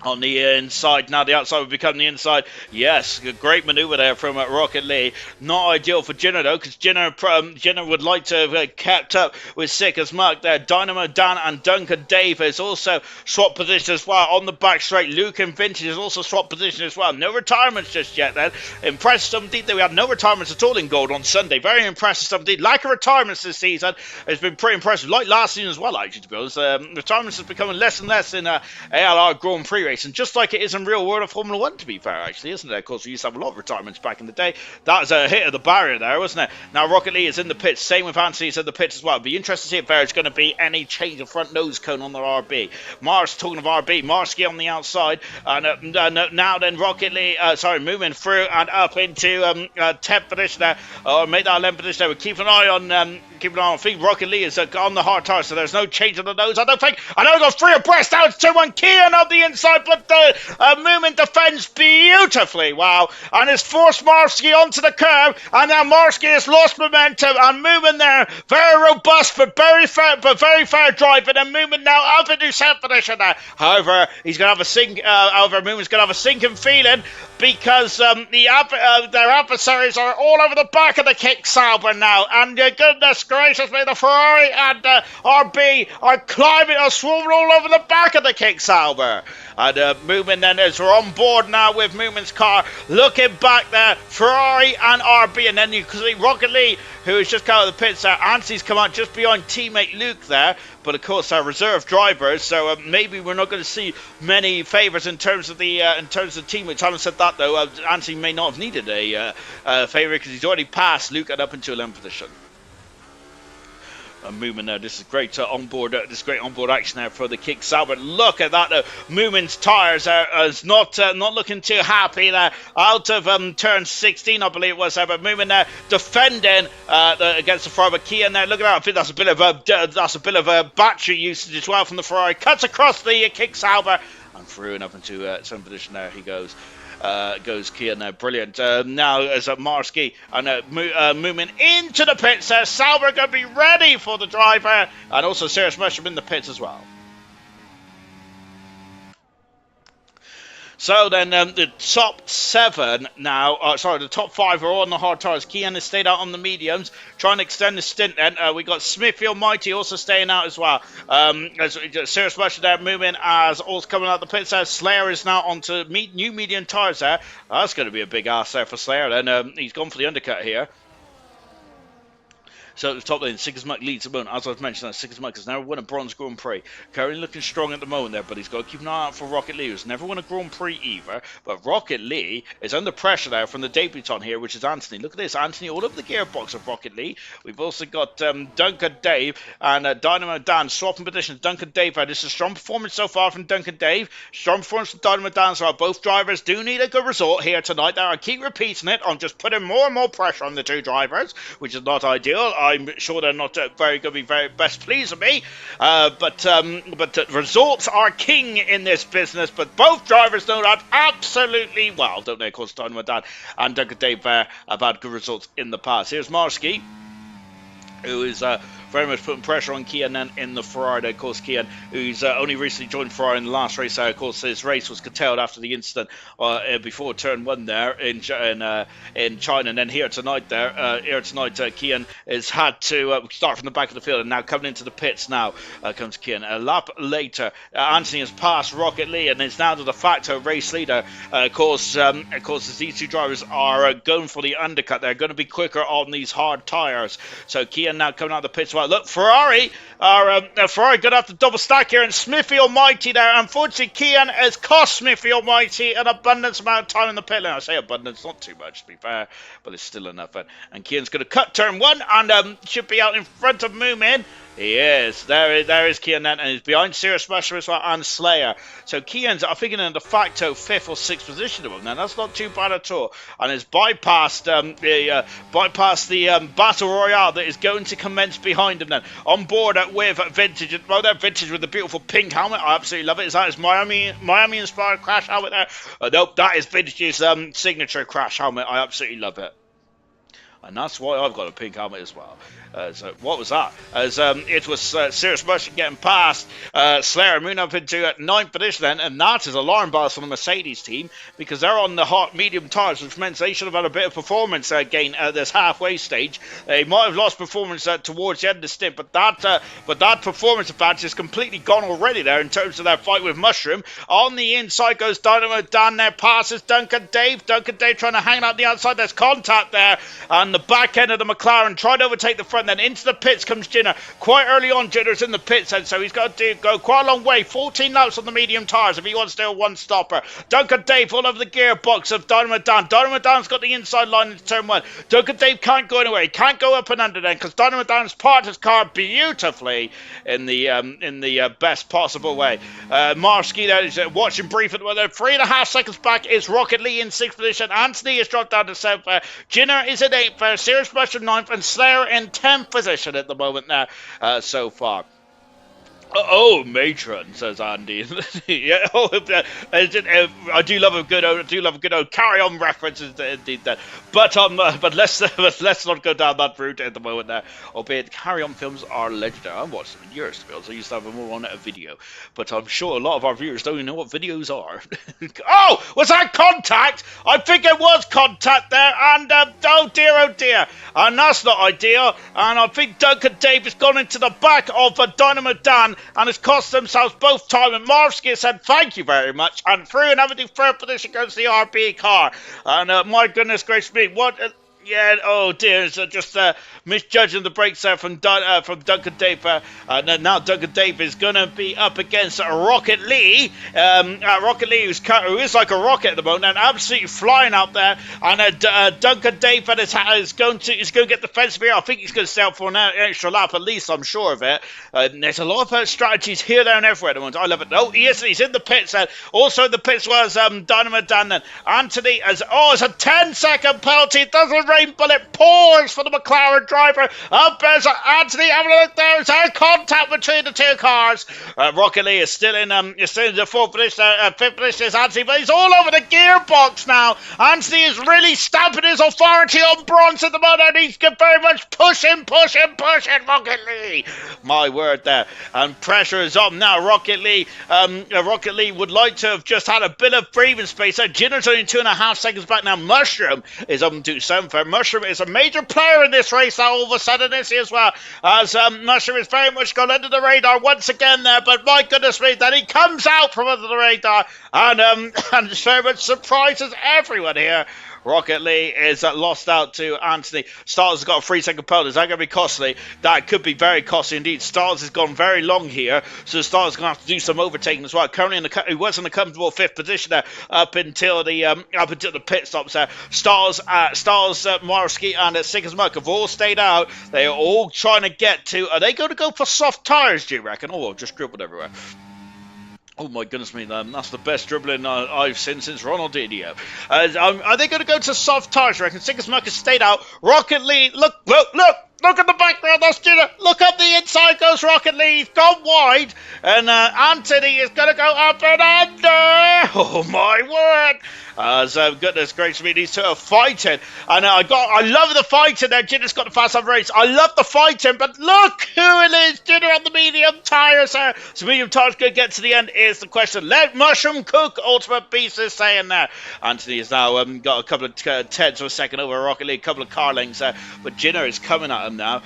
On the inside, now the outside will become the inside. Yes, a great manoeuvre there from Rocket Lee. Not ideal for Jinner though, because Jinner would like to have kept up with Sigismund there. Dynamo Dan and Duncan Dave has also swapped position as well on the back straight. Luke and Vintage has also swapped position as well. No retirements just yet then. Impressive stuff indeed that we had no retirements at all in gold on Sunday. Very impressive stuff indeed. Lack of retirements this season has been pretty impressive. Like last season as well, actually, to be honest. Retirements is becoming less and less in ALR Grand Prix. racing, just like it is in real world of Formula 1, to be fair, actually, isn't it? Of course, we used to have a lot of retirements back in the day. That was a hit of the barrier there, wasn't it? Now, Rocket Lee is in the pits. Same with Anthony's in the pits as well. It'll be interesting to see if there's going to be any change of front nose cone on the RB. Mars, talking of RB, Marsky on the outside. And now then, Rocket Lee, moving through and up into 10th position there. Or made that 11th position there. We'll keep an eye on... I think Rocket Lee is on the hard tire, so there's no change on the nose, I don't think. I know we've got 3 abreast, now it's 2-1, Kian on the inside, but the movement defends beautifully, wow. And it's forced Marsky onto the curb, and now Marsky has lost momentum, and moving there, very robust, but very fair driving, and moving now up into 7th position there. However, he's going to have a Movement's going to have a sinking feeling, because their adversaries are all over the back of the kick Sauber now, and goodness gracious me, the Ferrari and RB are climbing, are swarming all over the back of the kick Sauber. And Movement then is on board now with Movement's car, looking back there, Ferrari and RB, and then you can see Rocket Lee, who has just come out of the pits there. Anthony's come out just behind teammate Luke there, but of course they're reserve drivers, so maybe we're not going to see many favours in terms of the teammates. Having said that though, Anthony may not have needed a favour because he's already passed Luke and up into 11th position. Movement there. This is great onboard action there for the kick Sauber. Look at that. Movement's tyres is not looking too happy there. Out of turn 16, I believe it was there, but Movement there defending against the Ferrari. Key in there. Look at that. I think that's a bit of a battery usage as well from the Ferrari. Cuts across the kick Sauber and through and up into 7th position. There he goes. Goes Kian now, brilliant. Now as Marsky and Movement into the pits there. Sauber going to be ready for the driver, and also Serious Mushroom in the pits as well. So then the top 7 now, the top 5 are on the hard tires. Kian has stayed out on the mediums, trying to extend the stint then. We got Smithfield Mighty also staying out as well. As Serious Mushroom there, moving as also coming out the pits there. Slayer is now onto new medium tires there. That's going to be a big ass there for Slayer then. He's gone for the undercut here. So at the top lane, Sigismund leads the moment. As I've mentioned, Sigismund has never won a Bronze Grand Prix. Currently looking strong at the moment there, but he's got to keep an eye out for Rocket Lee, who's never won a Grand Prix either. But Rocket Lee is under pressure there from the debutant here, which is Anthony. Look at this, Anthony all over the gearbox of Rocket Lee. We've also got Duncan Dave and Dynamo Dan swapping positions. Duncan Dave, this is a strong performance so far from Duncan Dave. Strong performance from Dynamo Dan, so both drivers do need a good result here tonight. There, I keep repeating it. I'm just putting more and more pressure on the 2 drivers, which is not ideal. I'm sure they're not going to be very best pleased with me, but results are king in this business. But both drivers know that absolutely well, don't they? Of course, Dynamo Dan and Duncan Dave have had good results in the past. Here's Marsky, who is very much putting pressure on Kian then in the Ferrari. Of course, Kian, who's only recently joined Ferrari in the last race. Of course, his race was curtailed after the incident before turn 1 there in China. And then here tonight, Kian has had to start from the back of the field, and now coming into the pits now comes Kian. A lap later, Anthony has passed Rocket Lee and is now the de facto race leader. Of course, as these 2 drivers are going for the undercut, they're going to be quicker on these hard tyres. So Kian now coming out of the pits. Look, Ferrari going to have to double stack here, and Smithfield Mighty there. Unfortunately, Kian has cost Smithfield Mighty an abundance amount of time in the pit lane. I say abundance, not too much to be fair, but it's still enough. And Kian's going to cut turn 1 and should be out in front of Moomin. He is. There is Kian then, and he's behind Serious Mushroom as well and Slayer. So Kian's, I think, in a de facto 5th or 6th position of him. Now that's not too bad at all, and has bypassed the battle royale that is going to commence behind him. Then on board with Vintage, that Vintage with the beautiful pink helmet. I absolutely love it. Is that his Miami inspired crash helmet there? Nope, that is Vintage's signature crash helmet. I absolutely love it. And that's why I've got a pink helmet as well. So what was that? As it was Serious Mushroom getting past Slayer, moving up into 9th position then, and that is alarm bells for the Mercedes team, because they're on the hot medium tyres, which means they should have had a bit of performance gain at this halfway stage. They might have lost performance towards the end of the stint, but that performance advantage is completely gone already there in terms of their fight with Mushroom. On the inside goes Dynamo Dan there, passes Duncan Dave. Duncan Dave trying to hang out the outside. There's contact there, and the back end of the McLaren tried to overtake the front front. Then into the pits comes Jinner. Quite early on, Jinner's in the pits, and so he's got to go quite a long way. 14 laps on the medium tyres if he wants to do a one-stopper. Duncan Dave all over the gearbox of Dynamo Dan. Dynamo Dan's got the inside line into turn 1. Duncan Dave can't go anywhere. He can't go up and under then because Dynamo Dan's parked his car beautifully in the best possible way. Marsky there is watching brief at the moment. 3.5 seconds back is Rocket Lee in 6th position. Anthony has dropped down to 7th. Jinner is in 8th. Serious Mushroom 9th. And Slayer in 10th position at the moment now so far. Oh, matron, says Andy. Yeah, I do love a good old carry on references indeed. Then, but let's not go down that route at the moment. Now, albeit carry on films are legendary. I haven't watched them in years to be honest. I used to have them all on a video, but I'm sure a lot of our viewers don't even know what videos are. Oh, was that Contact? I think it was Contact there, and oh dear, and that's not ideal. And I think Duncan Dave has gone into the back of Dynamo Dan. And has cost themselves both time. And Marvsky said, thank you very much. And through and having the third position goes the RB car. And my goodness gracious me, what... yeah, oh dear, it's just misjudging the brakes there from Duncan Dave. And now Duncan Dave is going to be up against Rocket Lee. Rocket Lee, who is like a rocket at the moment, and absolutely flying out there. And Duncan Dave is going to get the fence here. I think he's going to stay out for an extra lap at least, I'm sure of it. There's a lot of strategies here, there, and everywhere at the moment. I love it. Oh, yes, he's in the pits. Also in the pits was Dynamo Dan then. Anthony, it's a 10-second penalty. It doesn't rain, but it pours for the McLaren driver. Up there's Anthony. Having a look there. It's a contact between the two cars. Rocket Lee is still in the fourth position. Fifth position is Anthony, but he's all over the gearbox now. Anthony is really stamping his authority on Bronze at the moment. He's very much pushing Rocket Lee. My word there. And pressure is on now. Rocket Lee would like to have just had a bit of breathing space. Jinner's only 2.5 seconds back now. Mushroom is up to 7th. Mushroom is a major player in this race now all of a sudden this as well, as Mushroom is very much gone under the radar once again there, but my goodness me, then he comes out from under the radar and very much surprises everyone here. Rocket Lee is lost out to Anthony. Stars has got a 3-second penalty. Is that going to be costly? That could be very costly indeed. Stars has gone very long here, so Stars is going to have to do some overtaking as well. Currently, he was in a comfortable 5th position there up until the pit stops there. Stars, Morski, and Sigismund have all stayed out. They are all trying to get to. Are they going to go for soft tyres? Do you reckon? Oh, just dribbled everywhere. Oh my goodness me, that's the best dribbling I've seen since Ronaldinho. Are they going to go to soft tyres, I reckon? Sigismund has stayed out. Rocket Lee, look at the background, that's Jinner. Look up the inside goes Rocket Lee. He's gone wide. And Anthony is going to go up and under. Oh my word. Goodness gracious me, these two are fighting. And I love the fighting there. Jinner's got the fast on race. I love the fighting, but look who it is. Jinner on the medium tyres there. So medium tyres going to get to the end is the question. Let Mushroom cook. Ultimate Beast is saying there. Anthony has now got a couple of tenths of a second over Rocket League, a couple of car lengths there. But Jinner is coming at him now.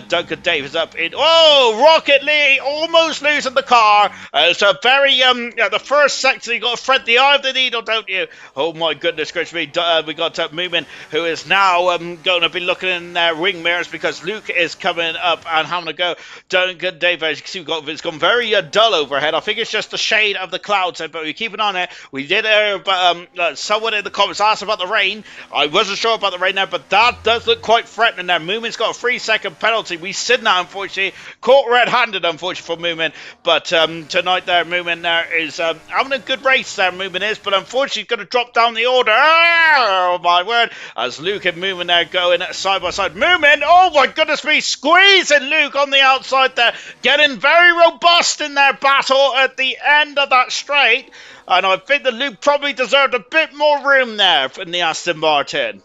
Duncan Dave is up in. Oh, Rocket Lee almost losing the car. So very the first section you got to thread the eye of the needle, don't you? Oh my goodness gracious me, we got Moomin, who is now going to be looking in their wing mirrors because Luke is coming up and having a go. Duncan Dave, as you can see, it's gone very dull overhead. I think it's just the shade of the clouds, but we keep an eye on it. We did hear about someone in the comments asked about the rain. I wasn't sure about the rain there, but that does look quite threatening there. Moomin's got a 3-second penalty. We said that, unfortunately. Caught red-handed, unfortunately, for Moomin. But tonight there, Moomin there is having a good race there, Moomin is, but unfortunately he's going to drop down the order. Oh my word, as Luke and Moomin there going side by side. Moomin, oh my goodness me, squeezing Luke on the outside there, getting very robust in their battle at the end of that straight, and I think that Luke probably deserved a bit more room there in the Aston Martin.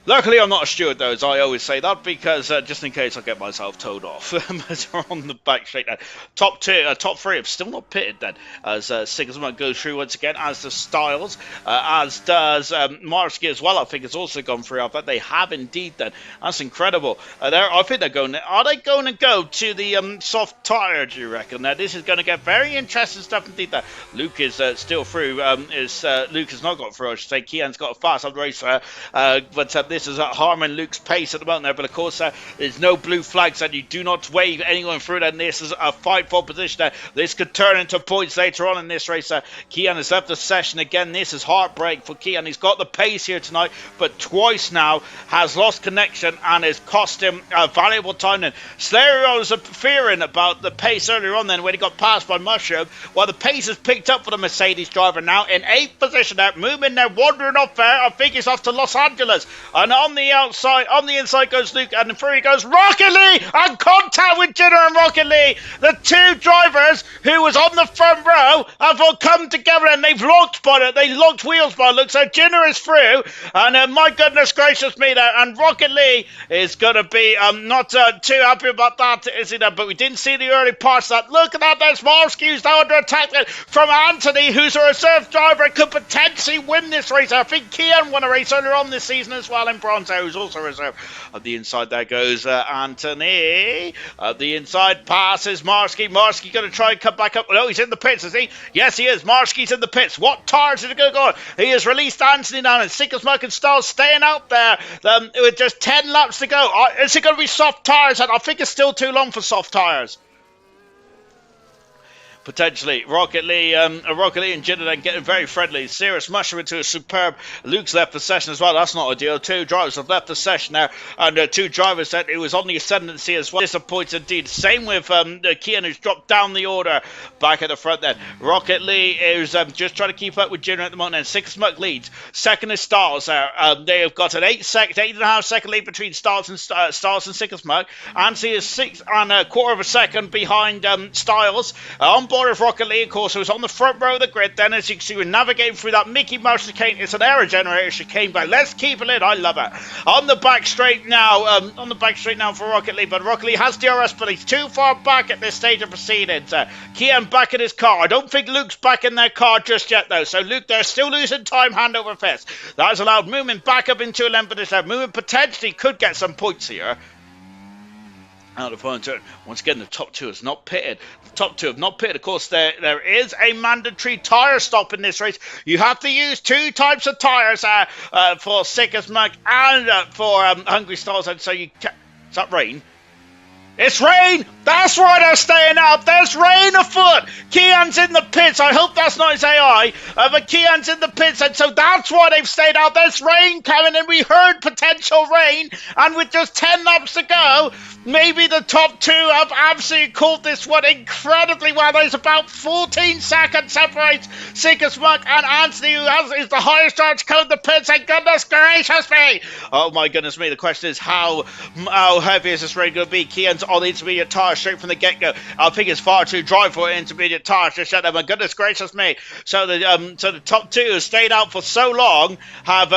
Luckily, I'm not a steward, though, as I always say that, because just in case I get myself towed off. As we're on the back straight now. Top 3 have still not pitted then, as Sigismund goes through once again, as does Styles, as does Marsky as well. I think it's also gone through. I bet they have indeed then. That's incredible. I think they're going. Are they going to go to the soft tyre, do you reckon? Now, this is going to get very interesting stuff indeed there. Luke is still through. Luke has not got through, I should say. Kian's got a fast on the race, but this is harming Luke's pace at the moment there, but of course there's no blue flags and you do not wave anyone through that. This is a fight for position there. This could turn into points later on in this race. Kian has left the session again. This is heartbreak for Kian. He's got the pace here tonight, but twice now has lost connection and has cost him valuable time then. Slayer was fearing about the pace earlier on then when he got passed by Mushroom, while the pace has picked up for the Mercedes driver now in 8th position there, moving there, wandering off there. I think he's off to Los Angeles, and on the inside goes Luke, and through he goes Rocket Lee, and contact with Jenner and Rocket Lee. The two drivers who was on the front row have all come together and they've locked wheels by Luke, so Jenner is through, and my goodness gracious me there, and Rocket Lee is going to be not too happy about that, is he there? But we didn't see the early parts of that. Look at that, there's Marsky's now under attack from Anthony, who's a reserve driver, could potentially win this race. I think Kian won a race earlier on this season as well in Bronzo, who's also a reserve. At the inside there goes Anthony. At the inside passes Marsky. Marsky going to try and come back up. No, he's in the pits, is he? Yes, he is. Marsky's in the pits. What tires is it going to go on? He has released Anthony now, and Sickersmuck and Styles staying out there with just 10 laps to go. Is it going to be soft tires? I think it's still too long for soft tires. Potentially, Rocket Lee and Jinder then getting very friendly. Serious Mushroom into a superb. Luke's left the session as well. That's not ideal. Two drivers have left the session now, and two drivers said it was on the ascendancy as well. Disappointed indeed. Same with Kian, who's dropped down the order back at the front then. Rocket Lee is just trying to keep up with Jinder at the moment. And Sickersmuck leads. Second is Styles there. They have got an 8.5 second lead between Styles and Sickersmuck. Anthony is 6 and a quarter of a second behind Styles. On board of Rocket Lee, of course, who was on the front row of the grid. Then, as you can see, we're navigating through that Mickey Mouse chicane. It's an error generator chicane, but let's keep it in. I love it. On the back straight now, for Rocket Lee, but Rocket Lee has DRS, but he's too far back at this stage of proceedings. Kian back in his car. I don't think Luke's back in their car just yet, though. So Luke, they're still losing time hand over fist. That has allowed movement back up into 11th position. Movement potentially could get some points here. Out of final turn. Once again, the top two has not pitted. The top two have not pitted. Of course, there is a mandatory tyre stop in this race. You have to use two types of tyres for Sickersmuck and for Hungry Styles. And so you can... Is that rain? It's rain! That's why they're staying up. There's rain afoot. Kian's in the pits. I hope that's not his AI. But Kian's in the pits, and so that's why they've stayed out. There's rain coming, and we heard potential rain. And with just 10 laps to go, maybe the top two have absolutely caught this one incredibly well. There's about 14 seconds separates Sickersmuck and Anthony, who is the highest driver to come in the pits. And goodness gracious me! Oh my goodness me! The question is how heavy is this rain going to be? Kian's on the intermediate tyre straight from the get-go. I think it's far too dry for intermediate tyres to shut them. And goodness gracious me! So the top two have stayed out for so long have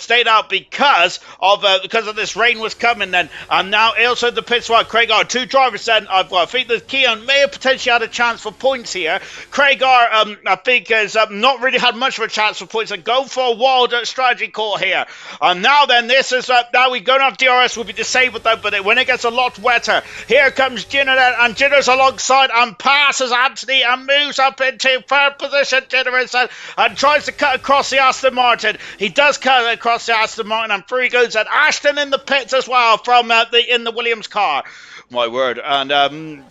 stayed out because of this rain was coming then. And now also the pits were Craig R. Two drivers then. I think that Kian may have potentially had a chance for points here. Craig R. I think has not really had much of a chance for points and go for a wild strategy call here. And now then this is now we're going to have DRS will be disabled though, but when it gets a lot wetter, here comes Jinder and Jinder's alongside and passes Anthony and moves up into third position. Jinder is and tries to cut across the Aston Martin. He does cut across the Aston Martin and through he goes, and Ashton in the pits as well from the Williams car. My word. And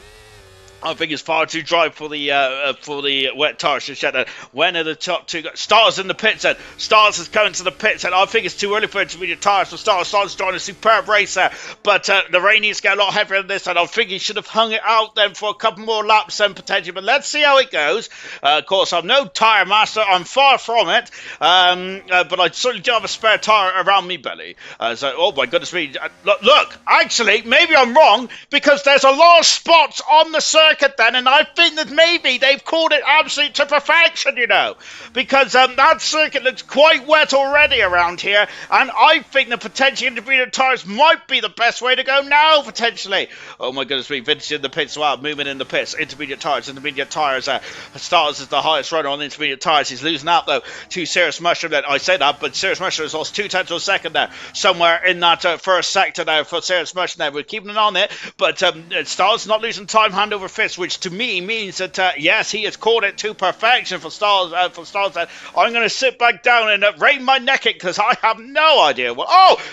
I think it's far too dry for the wet tires to shut down. When are the top two? Stars in the pits then. Stars is coming to the pits and I think it's too early for intermediate tires for Stars. Stars drawing a superb race there. But the rain needs to get a lot heavier than this, and I think he should have hung it out then for a couple more laps then potentially. But let's see how it goes. Of course, I'm no tyre master. I'm far from it. But I certainly do have a spare tyre around me belly. So, oh my goodness me. Look, actually, maybe I'm wrong because there's a lot of spots on the circuit then, and I think that maybe they've called it absolute to perfection, you know, because that circuit looks quite wet already around here, and I think the potential intermediate tyres might be the best way to go now, potentially. Oh my goodness me, Vintage in the pits, wow, moving in the pits, intermediate tyres, Stars is the highest runner on intermediate tyres. He's losing out though to Serious Mushroom then. I say that, but Serious Mushroom has lost 2/10 of a second there, somewhere in that first sector there for Serious Mushroom there. We're keeping an eye on it, but Stars not losing time hand over fist. fifth, which to me means that, yes, he has called it to perfection for Styles. I'm going to sit back down and rein my neck in because I have no idea.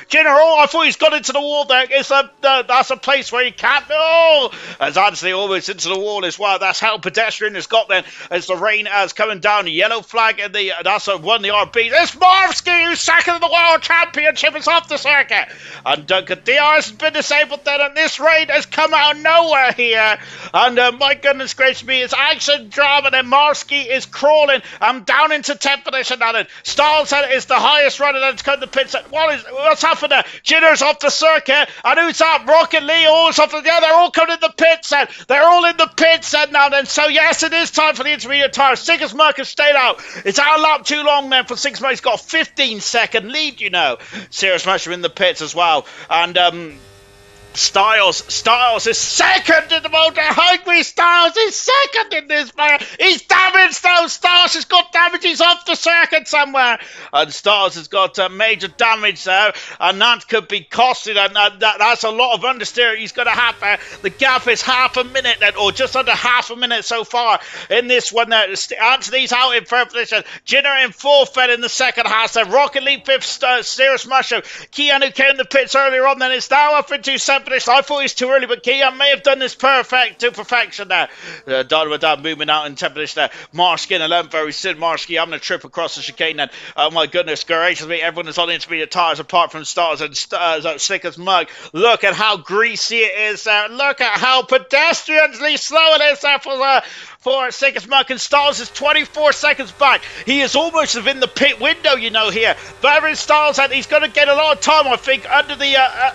General, I thought he's got into the wall there. That's a place where he can't. Oh, as Anthony almost into the wall as well. That's how pedestrian has got then as the rain is coming down. The yellow flag and that's won the RB. It's Marvsky who's second in the World Championship. Is off the circuit. And Duncan Diaz has been disabled then, and this rain has come out of nowhere here. And my goodness gracious me, it's action drama. Then Marvsky is crawling down into 10th position now. Then Styles is the highest runner that's come to pits. What's happened there? Jinner's off the circuit, and who's that? Rocket Lee, all's off the. Yeah, they're all coming in the pits, and they're all in the pits now. Then so yes, it is time for the intermediate tires. Sigismund has stayed out. It's out a lap too long then for Sigismund. He's got a 15-second lead, you know. Serious Musher in the pits as well, and Styles is second in the motor. Hungry Styles is second in this fire. He's damaged though. Styles has got damage. He's off the circuit somewhere. And Styles has got major damage there. And that could be costing. And that's a lot of understeer he's going to have there. The gap is half a minute then, or just under half a minute so far in this one there. Anthony's out in third position. Jinner in fourth then in the second half. So Rocket League fifth. Serious Musher. Kian, who came in the pits earlier on, then is now up into seventh. I thought he was too early, but Kian may have done this to perfection there. Dynamo moving out in 10th position there. Marski in 11th, very soon. Marski having a trip across the chicane then. Oh my goodness gracious me, everyone is on intermediate tyres apart from Stars and Slick as Mug. Look at how greasy it is there. Look at how pedestrianly slow it is there for Sigismund, and Styles is 24 seconds back. He is almost within the pit window, you know, here. But Styles, and he's going to get a lot of time, I think, under the,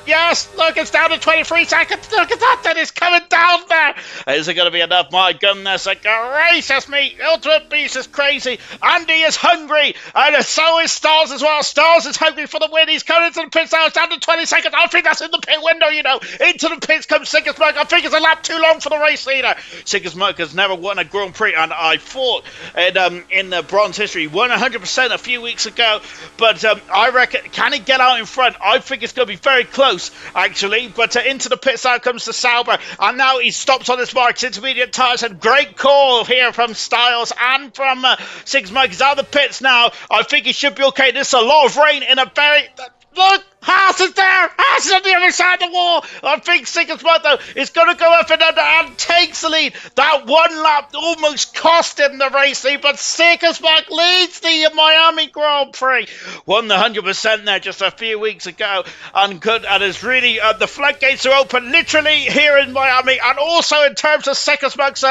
yes, look, it's down to 23 seconds. Look at that, then it's coming down there. Is it going to be enough? My goodness, gracious me. Ultimate Beast is crazy. Andy is hungry, and so is Styles as well. Styles is hungry for the win. He's coming into the pits now. It's down to 20 seconds. I think that's in the pit window, you know. Into the pits comes Sigismund. I think it's a lap too long for the race leader. Sigismund has never won a Grand Prix, and I thought in the bronze history, won 100% a few weeks ago, but I reckon, can he get out in front? I think it's going to be very close, actually, but into the pits now comes the Sauber, and now he stops on his marks, intermediate tyres, and great call here from Styles and from Sigismund. He's out of the pits now. I think he should be okay. This is a lot of rain in a very... Look! Haas is there! Haas is on the other side of the wall! I think Sigismund, though, is going to go up and under and takes the lead. That one lap almost cost him the race lead, but Sigismund leads the Miami Grand Prix. Won the 100% there just a few weeks ago, and is really, the floodgates are open literally here in Miami, and also in terms of Sigismund's,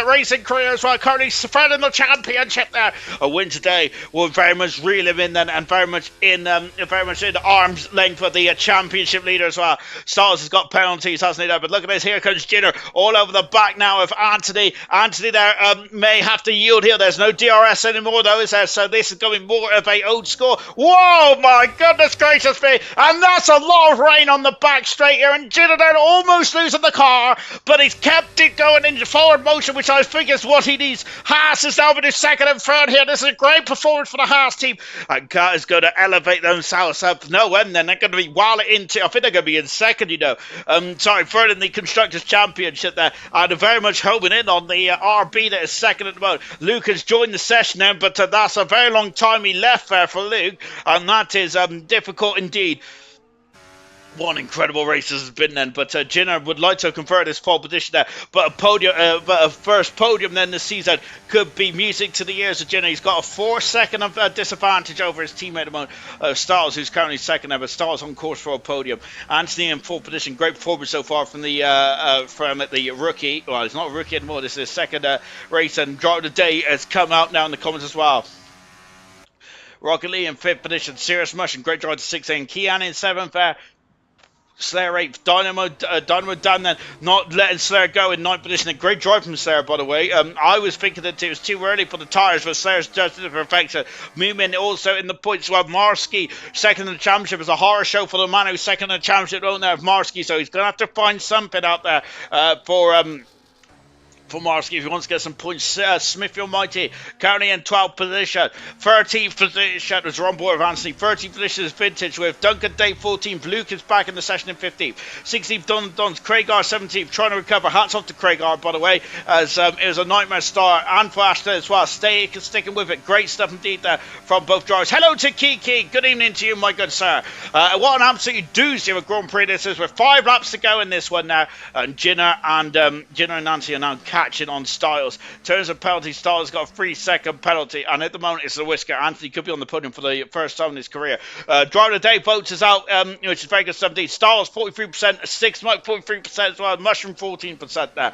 racing career as well, currently spreading the championship there. A win today will very much relive in then, and very much in arm's length for the championship leader as well. Styles has got penalties, hasn't he there? But look at this, here comes Jinner all over the back now of Anthony. Anthony there may have to yield here. There's no DRS anymore though, is there? So this is going to be more of a old score. Whoa, my goodness gracious me. And that's a lot of rain on the back straight here, and Jinner there almost losing the car, but he's kept it going in forward motion, which I think is what he needs. Haas is now in his second and third here. This is a great performance for the Haas team, and Kat is going to elevate themselves up no end. Then they're going to be well into, I think they're going to be in second, you know. Third in the Constructors' Championship there, and very much homing in on the RB that is second at the moment. Luke has joined the session now, but that's a very long time he left there for Luke, and that is difficult indeed. One incredible race this has been then, but Jinner would like to convert his pole position there, but a first podium then this season could be music to the ears of Jinner. He's got a 4-second disadvantage over his teammate at the moment, Styles, who's currently second there, but Styles on course for a podium. Anthony in fourth position, great performance so far from the rookie. Well, he's not a rookie anymore. This is his second race, and driver of the day has come out now in the comments as well. Rocket Lee in fifth position, Serious Mush, great drive to 16. Kian in seventh there. Slayer 8th, Dynamo down then, not letting Slayer go in 9th position. A great drive from Slayer, by the way. I was thinking that it was too early for the tyres, but Slayer's just to perfection. Movement also in the points. Well, Marski, second in the championship, is a horror show for the man who's second in the championship. Don't know Marski, so he's going to have to find something out there for Marsky if he wants to get some points. Smithfield Mighty currently in 12th position. 13th position is Ron Boy of Anthony. 13th position is Vintage with Duncan Day 14th. Luke is back in the session in 15th. 16th Don's Craigar 17th, trying to recover. Hats off to Craigar, by the way, as it was a nightmare start, and for Ashton as well. Sticking with it. Great stuff indeed there from both drivers. Hello to Kiki. Good evening to you, my good sir. What an absolute doozy of a Grand Prix this is, with 5 laps to go in this one now. And Ginner and Nancy are now catching on Styles. Turns of penalty, Styles got a 3-second penalty, and at the moment it's the whisker. Anthony could be on the podium for the first time in his career. Driver of the day votes is out, which is very good stuff indeed. Styles 43%, 6 Mike 43% as well, Mushroom 14% there.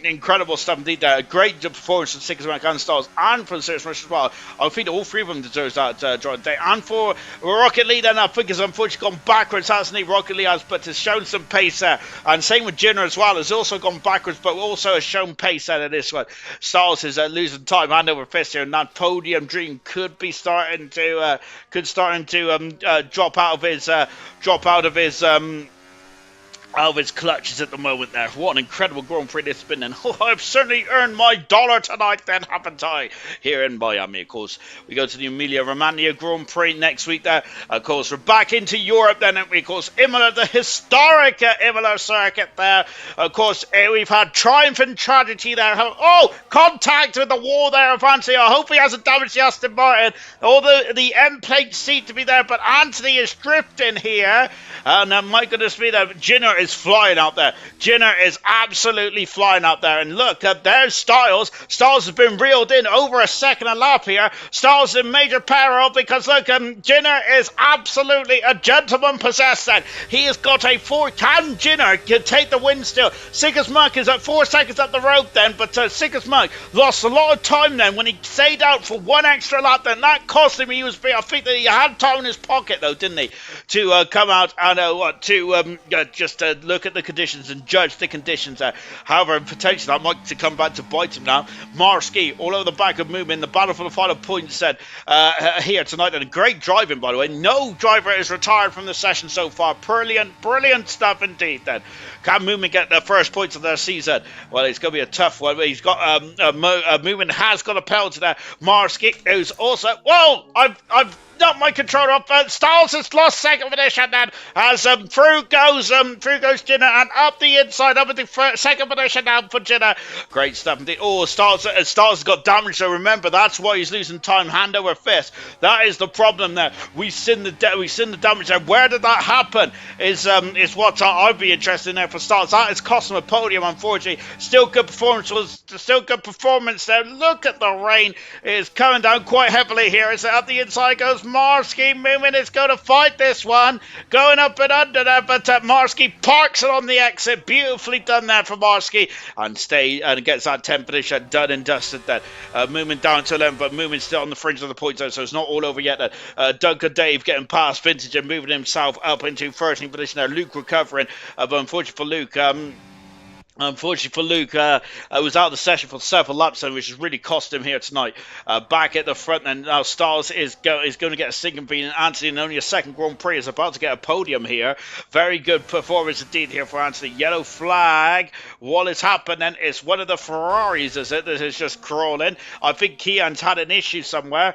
Incredible stuff indeed there. A great performance from Six Mike and Styles, and from Serious Rush as well. I think all 3 of them deserves that driver of the day. And for Rocket Lee then, I think has unfortunately gone backwards, hasn't he? Rocket Lee has, but has shown some pace there. And same with Ginner as well, has also gone backwards, but also has shown pace out of this one. Styles is losing time hand over fist here, and that podium dream could be starting to drop out of his clutches at the moment there. What an incredible Grand Prix this has been, and I've certainly earned my dollar tonight then, haven't I? Here in Miami, of course. We go to the Emilia Romagna Grand Prix next week there. Of course, we're back into Europe then, and we, of course, Imola, the historic Imola circuit there. Of course, we've had triumph and tragedy there. Oh, contact with the wall there of Anthony. I hope he hasn't damaged the Aston Martin. All the end plates seem to be there, but Anthony is drifting here. And my goodness me, Ginner is flying out there. Ginner is absolutely flying out there. And look, there's Styles. Styles has been reeled in over a second a lap here. Styles in major peril because, look, Ginner is absolutely a gentleman possessed then. He has got a 4. Can Ginner take the win still? Sigismund is at 4 seconds up the road then, but Sigismund lost a lot of time then when he stayed out for 1 extra lap then. That cost him. I think that he had time in his pocket though, didn't he? To come out and just look at the conditions and judge the conditions there. However, potentially that might to come back to bite him now. Marski all over the back of Moomin. The battle for the final points said here tonight. And great driving, by the way. No driver is retired from the session so far. Brilliant stuff indeed then. Can Moomin get the first points of their season? Well, it's going to be a tough one. He's got Moomin has got a penalty there. Marski is also... Whoa! I've not my controller up. Styles has lost second position then, as through goes Ginner, and up the inside, up at the second position now for Ginner. Great stuff indeed. Oh, Styles has got damage, so remember that's why he's losing time hand over fist. That is the problem there. We've seen the damage there. Where did that happen? Is what I'd be interested in there for Styles. That has cost him a podium, unfortunately. Still good performance there. Look at the rain. It's coming down quite heavily here. It's up the inside goes Marsky. Moomin is going to fight this one, going up and under there, but Marsky parks it on the exit. Beautifully done there for Marsky, and gets that 10th position done and dusted then. Moomin down to 11, but Moomin's still on the fringe of the points zone, so it's not all over yet then. Duncan Dave getting past Vintage and moving himself up into 13th position there. Luke recovering, but unfortunately for Luke, was out of the session for several laps, which has really cost him here tonight. Back at the front, and now Styles is going to get a single bean, and Anthony, in only a second Grand Prix, is about to get a podium here. Very good performance indeed here for Anthony. Yellow flag. What is happening? It's one of the Ferraris, is it? That is just crawling. I think Kian's had an issue somewhere.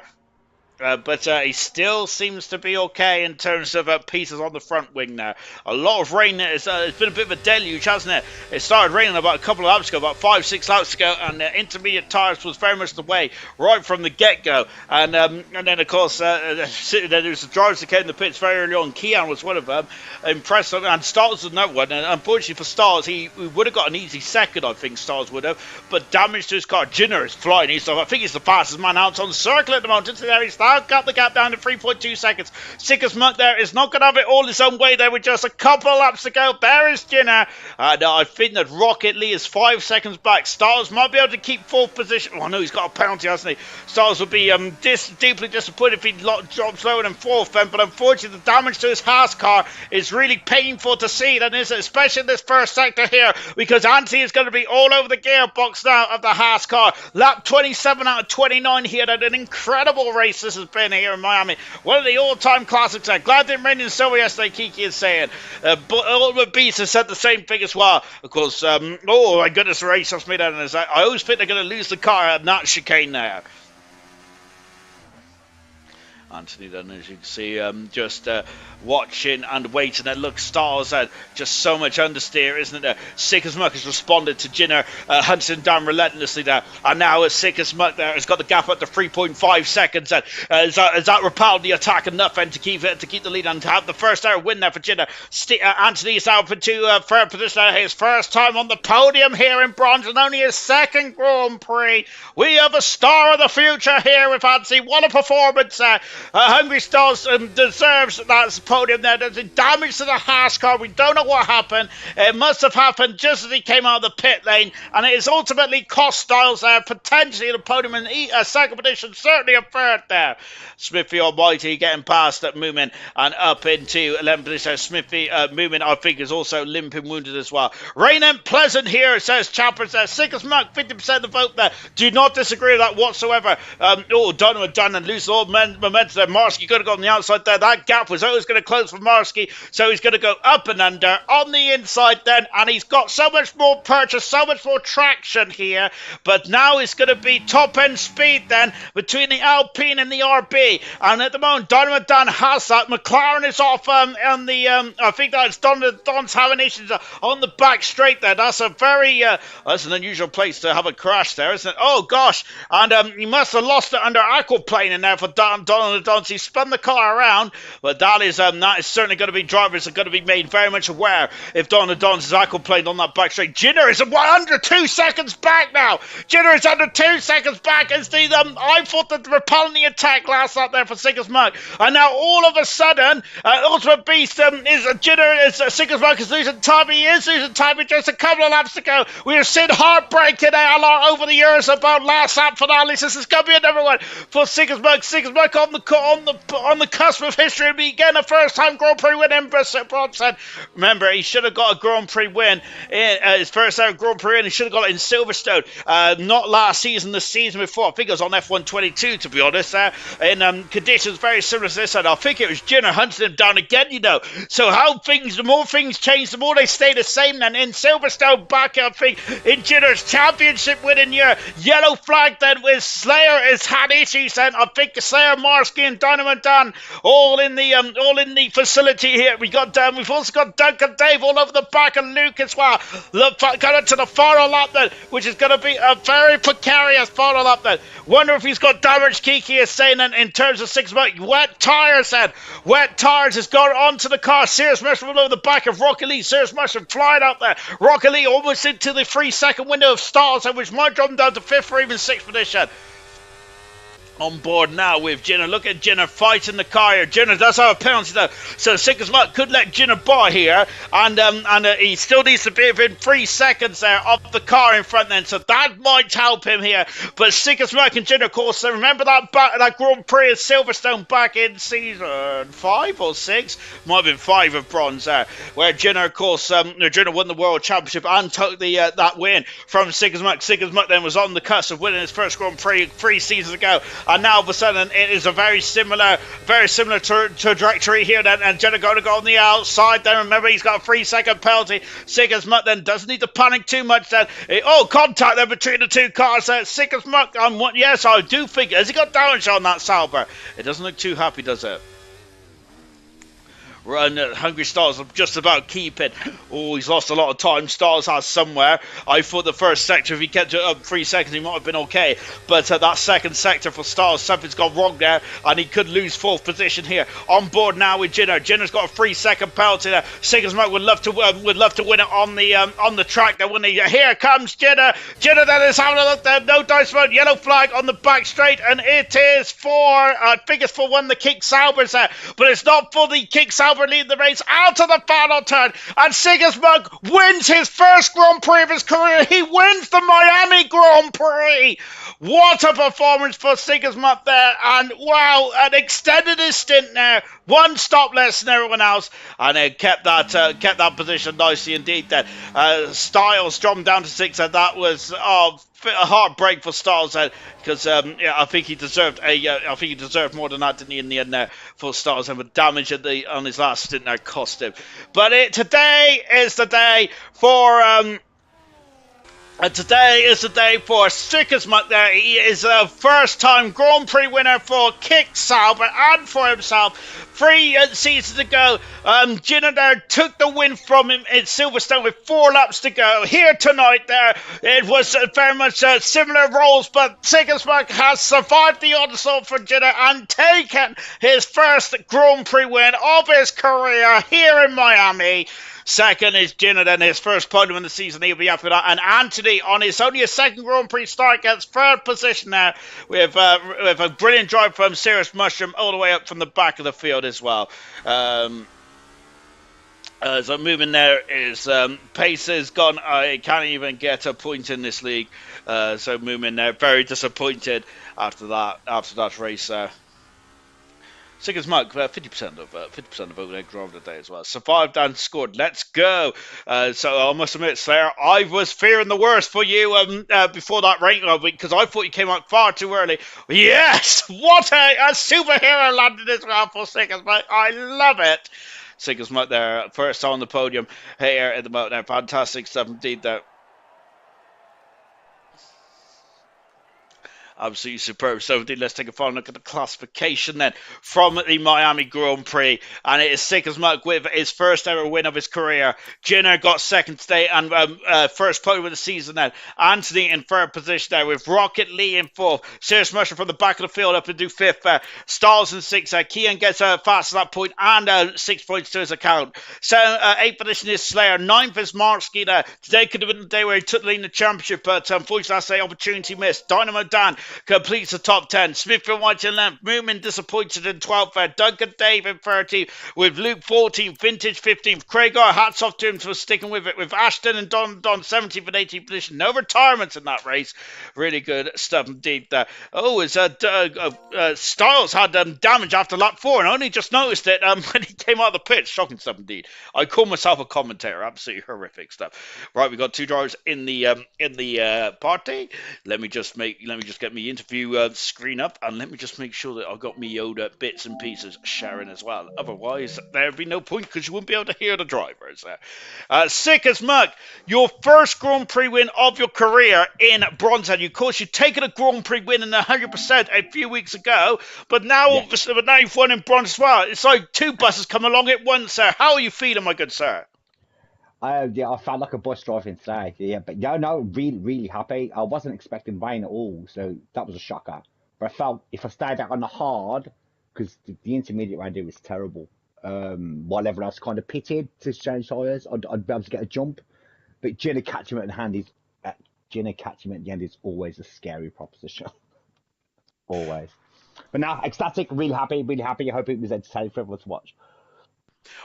But he still seems to be okay in terms of pieces on the front wing now. A lot of rain. It's been a bit of a deluge, hasn't it? It started raining about a couple of laps ago, about 5-6 laps ago, and intermediate tyres was very much the way right from the get-go. And then, of course, there was the drivers that came in the pits very early on. Kian was one of them. Impressive. And Styles was another one. And unfortunately for Styles, he would have got an easy second, I think Styles would have. But damage to his car. Ginner is flying. I think he's the fastest man out on the circle at the moment. There he's got the gap down to 3.2 seconds. Sigismund there is not going to have it all his own way there with just a couple of laps to go. There is Ginner. I think that Rocket Lee is 5 seconds back. Styles might be able to keep 4th position. Oh no, he's got a penalty, hasn't he? Styles would be deeply disappointed if he drops lower than 4th then, but unfortunately the damage to his Haas car is really painful to see, then, is it? Especially in this first sector here, because Anthony is going to be all over the gearbox now of the Haas car. Lap 27 out of 29 here. An incredible race this this has been here in Miami. One of the all-time classics. Glad it rained in silver yesterday, Kiki is saying. But Ultimate Beast has said the same thing as well. Of course, oh my goodness, the race just made out of this. I always think they're going to lose the car at that chicane there. Anthony then, as you can see, just watching and waiting. And look, Stars just so much understeer, isn't it? There, Sick as Muck has responded to Jinner, hunting down relentlessly there, and now Sick as Muck there has got the gap up to 3.5 seconds. And has that repelled the attack enough and to keep the lead and to have the first hour win there for Jinner? Anthony is out for third position. His first time on the podium here in bronze and only his second Grand Prix. We have a star of the future here with Anthony. What a performance! Hungry Stars deserves that podium there. There's damage to the Haas car. We don't know what happened. It must have happened just as he came out of the pit lane, and it has ultimately cost Styles there potentially the podium in a second position, certainly a third there. Smithy Almighty getting past that Moomin and up into 11th position. Smithy Moomin, I think, is also limping wounded as well. Rain and Pleasant here, says Chappers there. Sick as Muck, 50% of the vote there. Do not disagree with that whatsoever. Donovan done and lose all momentum there. Marsky could have gone on the outside there. That gap was always going to close for Marsky, so he's going to go up and under on the inside then, and he's got so much more purchase, so much more traction here, but now it's going to be top end speed then between the Alpine and the RB, and at the moment Donovan Dunn has that. McLaren is off on the I think that's Don's having issues on the back straight there. That's a very that's an unusual place to have a crash there, isn't it? Oh gosh, and he must have lost it under aquaplane in there for Donald Dons. He spun the car around, but that is certainly going to be, drivers are going to be made very much aware if Donald Dons is aquaplaned on that back straight. Jinner is under 2 seconds back now. Jinner is under 2 seconds back as the I thought that the repelling the attack last out there for Sick as Muck, and now all of a sudden Ultimate Beast is Jinner is Sick as Muck is losing time. He is losing time with just a couple of laps to go. We have seen heartbreaking ALR over the years about last lap finales. This is going to be another one for Sick as Muck. Sick as Muck on the cusp of history and begin a first-time Grand Prix win in Bronson. Remember, he should have got a Grand Prix win in his first ever Grand Prix, and he should have got it in Silverstone. Not last season, the season before. I think it was on F122, to be honest. In conditions very similar to this, and I think it was Jinner hunting him down again. So the more things change, the more they stay the same. Then in Silverstone, back I think in Jinner's championship winning year, yellow flag. Then with Slayer has had issues. Then I think Slayer, Marsky, and Dynamite Dan all in the facility here. We've also got Duncan Dave all over the back, and Luke as well. Going to the final lap then, which is going to be a very precarious final lap then. Wonder if he's got damage. Kiki is saying in terms of 6 months. Wet tires then. Wet tires has gone onto the car. Serious Mushroom over the back of Rocky Lee. Serious Mushroom flying out there. Rocky Lee almost into the 3-second window of Stars, which might drop him down to 5th or even 6th position. On board now with Jinner. Look at Jinner fighting the car here. Jinner does have a penalty though, so Sick as Muck could let Jinner by here, and he still needs to be within 3 seconds there of the car in front then, so that might help him here. But Sick as Muck and Jinner, of course, so remember that Grand Prix at Silverstone back in season 5 or 6? Might have been 5 of bronze there, where Jinner, of course, Jinner won the World Championship and took that win from Sick as Muck. Sick as Muck then was on the cusp of winning his first Grand Prix 3 seasons ago. And now all of a sudden it is a very similar trajectory here then, and Jenner going to go on the outside then. Remember, he's got a 3-second penalty. Sick as Muck then doesn't need to panic too much then. Contact there between the two cars there. Sick as Muck, yes, I do think, has he got damage on that Sauber? It doesn't look too happy, does it? Run Hungry Stars just about keeping. Oh, he's lost a lot of time. Stars has somewhere. I thought the first sector, if he kept it up 3 seconds, he might have been okay. But that second sector for Stars, something's gone wrong there, and he could lose 4th position here. On board now with Jinner. Jinner's got a 3-second penalty there. Sick as Muck would love to win it on the track. There, wouldn't he? Here comes Jinner. Jinner then is having a look there. No dice mode. Yellow flag on the back straight, and it is for I think it's for one of the Kick Saubers there, but it's not for the Kick Sauber lead the race out of the final turn, and Sick as Muck wins his first Grand Prix of his career. He wins the Miami Grand Prix. What a performance for Sick as Muck there, and wow, and extended his stint there, 1 stop less than everyone else, and it kept that position nicely indeed. Then Styles dropped down to 6th, and that was a heartbreak for Styles because I think he deserved I think he deserved more than that, didn't he? In the end, there for Styles and the damage on his last stint there cost him. But today is the day for. Today is the day for Sickersmuck there. He is a first-time Grand Prix winner for Kick Sauber and for himself. 3 seasons ago, Jenner there took the win from him in Silverstone with 4 laps to go. Here tonight there, it was very much similar roles, but Sickersmuck has survived the onslaught for Jenner and taken his first Grand Prix win of his career here in Miami. Second is Jenner, then his first podium in the season. He'll be after that. And Anthony on his only a second Grand Prix start gets third position there with a brilliant drive from Cirrus Mushroom all the way up from the back of the field as well. So moving there is Pace is gone. I can't even get a point in this league. So moving there, very disappointed after that race. Sickersmuck, 50% of over there drove today as well. Survived and scored. Let's go. So I must admit, Slayer, I was fearing the worst for you before that ranking week because I thought you came out far too early. Yes, what a superhero landed as well for Sickersmuck. I love it. Sickersmuck there, first on the podium here at the moment there. Fantastic stuff indeed there. Absolutely superb. So let's take a final look at the classification then from the Miami Grand Prix. And it is Sickersmuck with his first ever win of his career. Jenner got second today and first podium of the season then. Anthony in third position there with Rocket Lee in fourth. Cirrus Mushroom from the back of the field up to do fifth. Styles in sixth. Kian gets fast at that point and 6 points to his account. So eighth position is Slayer. Ninth is Mark Skeeter. Today could have been the day where he took the lead in the championship, but unfortunately that's the opportunity missed. Dynamo Dan completes the top 10. Smith and White in 11th. Moomin disappointed in 12th. Duncan Dave in 13th. With Luke 14th. Vintage 15th. Craig R. Hats off to him for sticking with it. With Ashton and Don 17th and 18th position. No retirements in that race. Really good stuff indeed there. Oh, Styles had damage after lap 4 and I only just noticed it when he came out of the pit. Shocking stuff indeed. I call myself a commentator. Absolutely horrific stuff. Right, we got 2 drivers in the party. Let me just get me interview screen up and let me just make sure that I've got me Yoda bits and pieces sharing as well. Otherwise, there'd be no point because you wouldn't be able to hear the drivers. Sickersmuck, your first Grand Prix win of your career in Bronze. Of course, you've taken a Grand Prix win in 100% a few weeks ago, but now now you've won in Bronze as well. It's like 2 buses come along at once, sir. How are you feeling, my good sir? I felt like a bus driving today. Yeah, but no, really, really happy. I wasn't expecting rain at all, so that was a shocker. But I felt if I stayed out on the hard, because the intermediate round here was terrible, while everyone else kind of pitted to change tyres, I'd be able to get a jump. But Jenner catching him at the end is always a scary proposition. Always. But now, ecstatic, really happy. I hope it was entertaining for everyone to watch.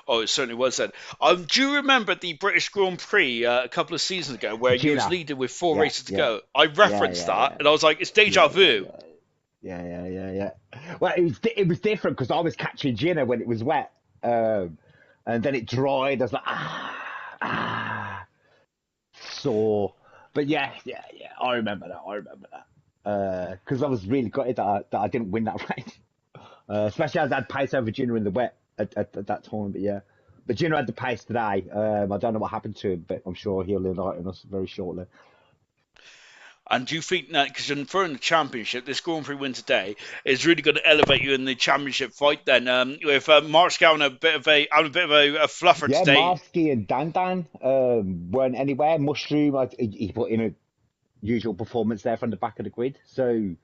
Oh, it certainly was then. Do you remember the British Grand Prix a couple of seasons ago where you was leading with 4 races to go? I referenced that and I was like, it's deja vu. Yeah. Well, it was different because I was catching Jenner when it was wet, and then it dried. I was like, sore. But yeah. I remember that. Because I was really gutted that I didn't win that race, especially as I had pace over Jenner in the wet. At that time, but yeah. But Gino had the pace today. I don't know what happened to him, but I'm sure he'll enlighten us very shortly. And do you think that, because you're inferring the championship, this Grand Prix win today is really going to elevate you in the championship fight then? With Marsky having a bit of a fluffer today. Yeah, Marsky and Dan weren't anywhere. Mushroom, he put in a usual performance there from the back of the grid. So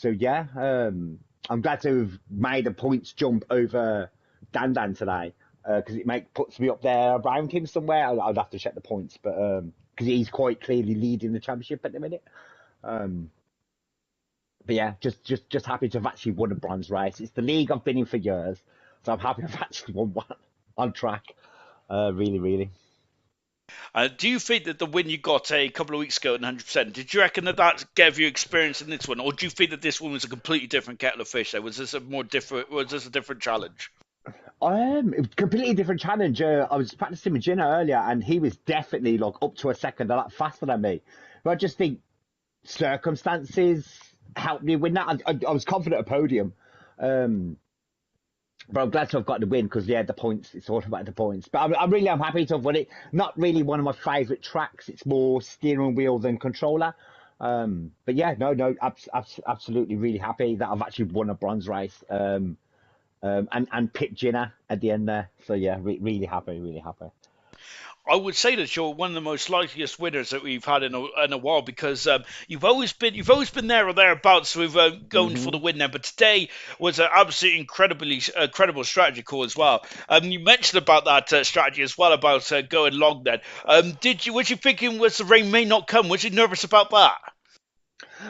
yeah, I'm glad to have made a points jump over Dan today because it puts me up there around him somewhere. I'd have to check the points, but because he's quite clearly leading the championship at the minute. But yeah, just happy to have actually won a bronze race. It's the league I've been in for years, so I'm happy I've actually won one on track. Really. Do you think that the win you got a couple of weeks ago at 100%, did you reckon that gave you experience in this one, or do you think that this one was a completely different kettle of fish? Was this a different challenge? It was a completely different challenge. I was practicing with Gino earlier, and he was definitely like up to a second a lot faster than me. But I just think circumstances helped me win that. I was confident at podium, um, but I'm glad to have got the win because yeah, the points. It's all about the points. But I'm happy to have won it. Not really one of my favourite tracks. It's more steering wheel than controller. But yeah, no, absolutely, really happy that I've actually won a bronze race. And picked Jinner at the end there. So yeah, really happy, really happy. I would say that you're one of the most likeliest winners that we've had in a while because you've always been there or thereabouts with going for Hmm. the win there. But today was an absolutely incredible strategy call as well. You mentioned about that strategy as well about going long. Then, did you was you thinking was the rain may not come? Was you nervous about that?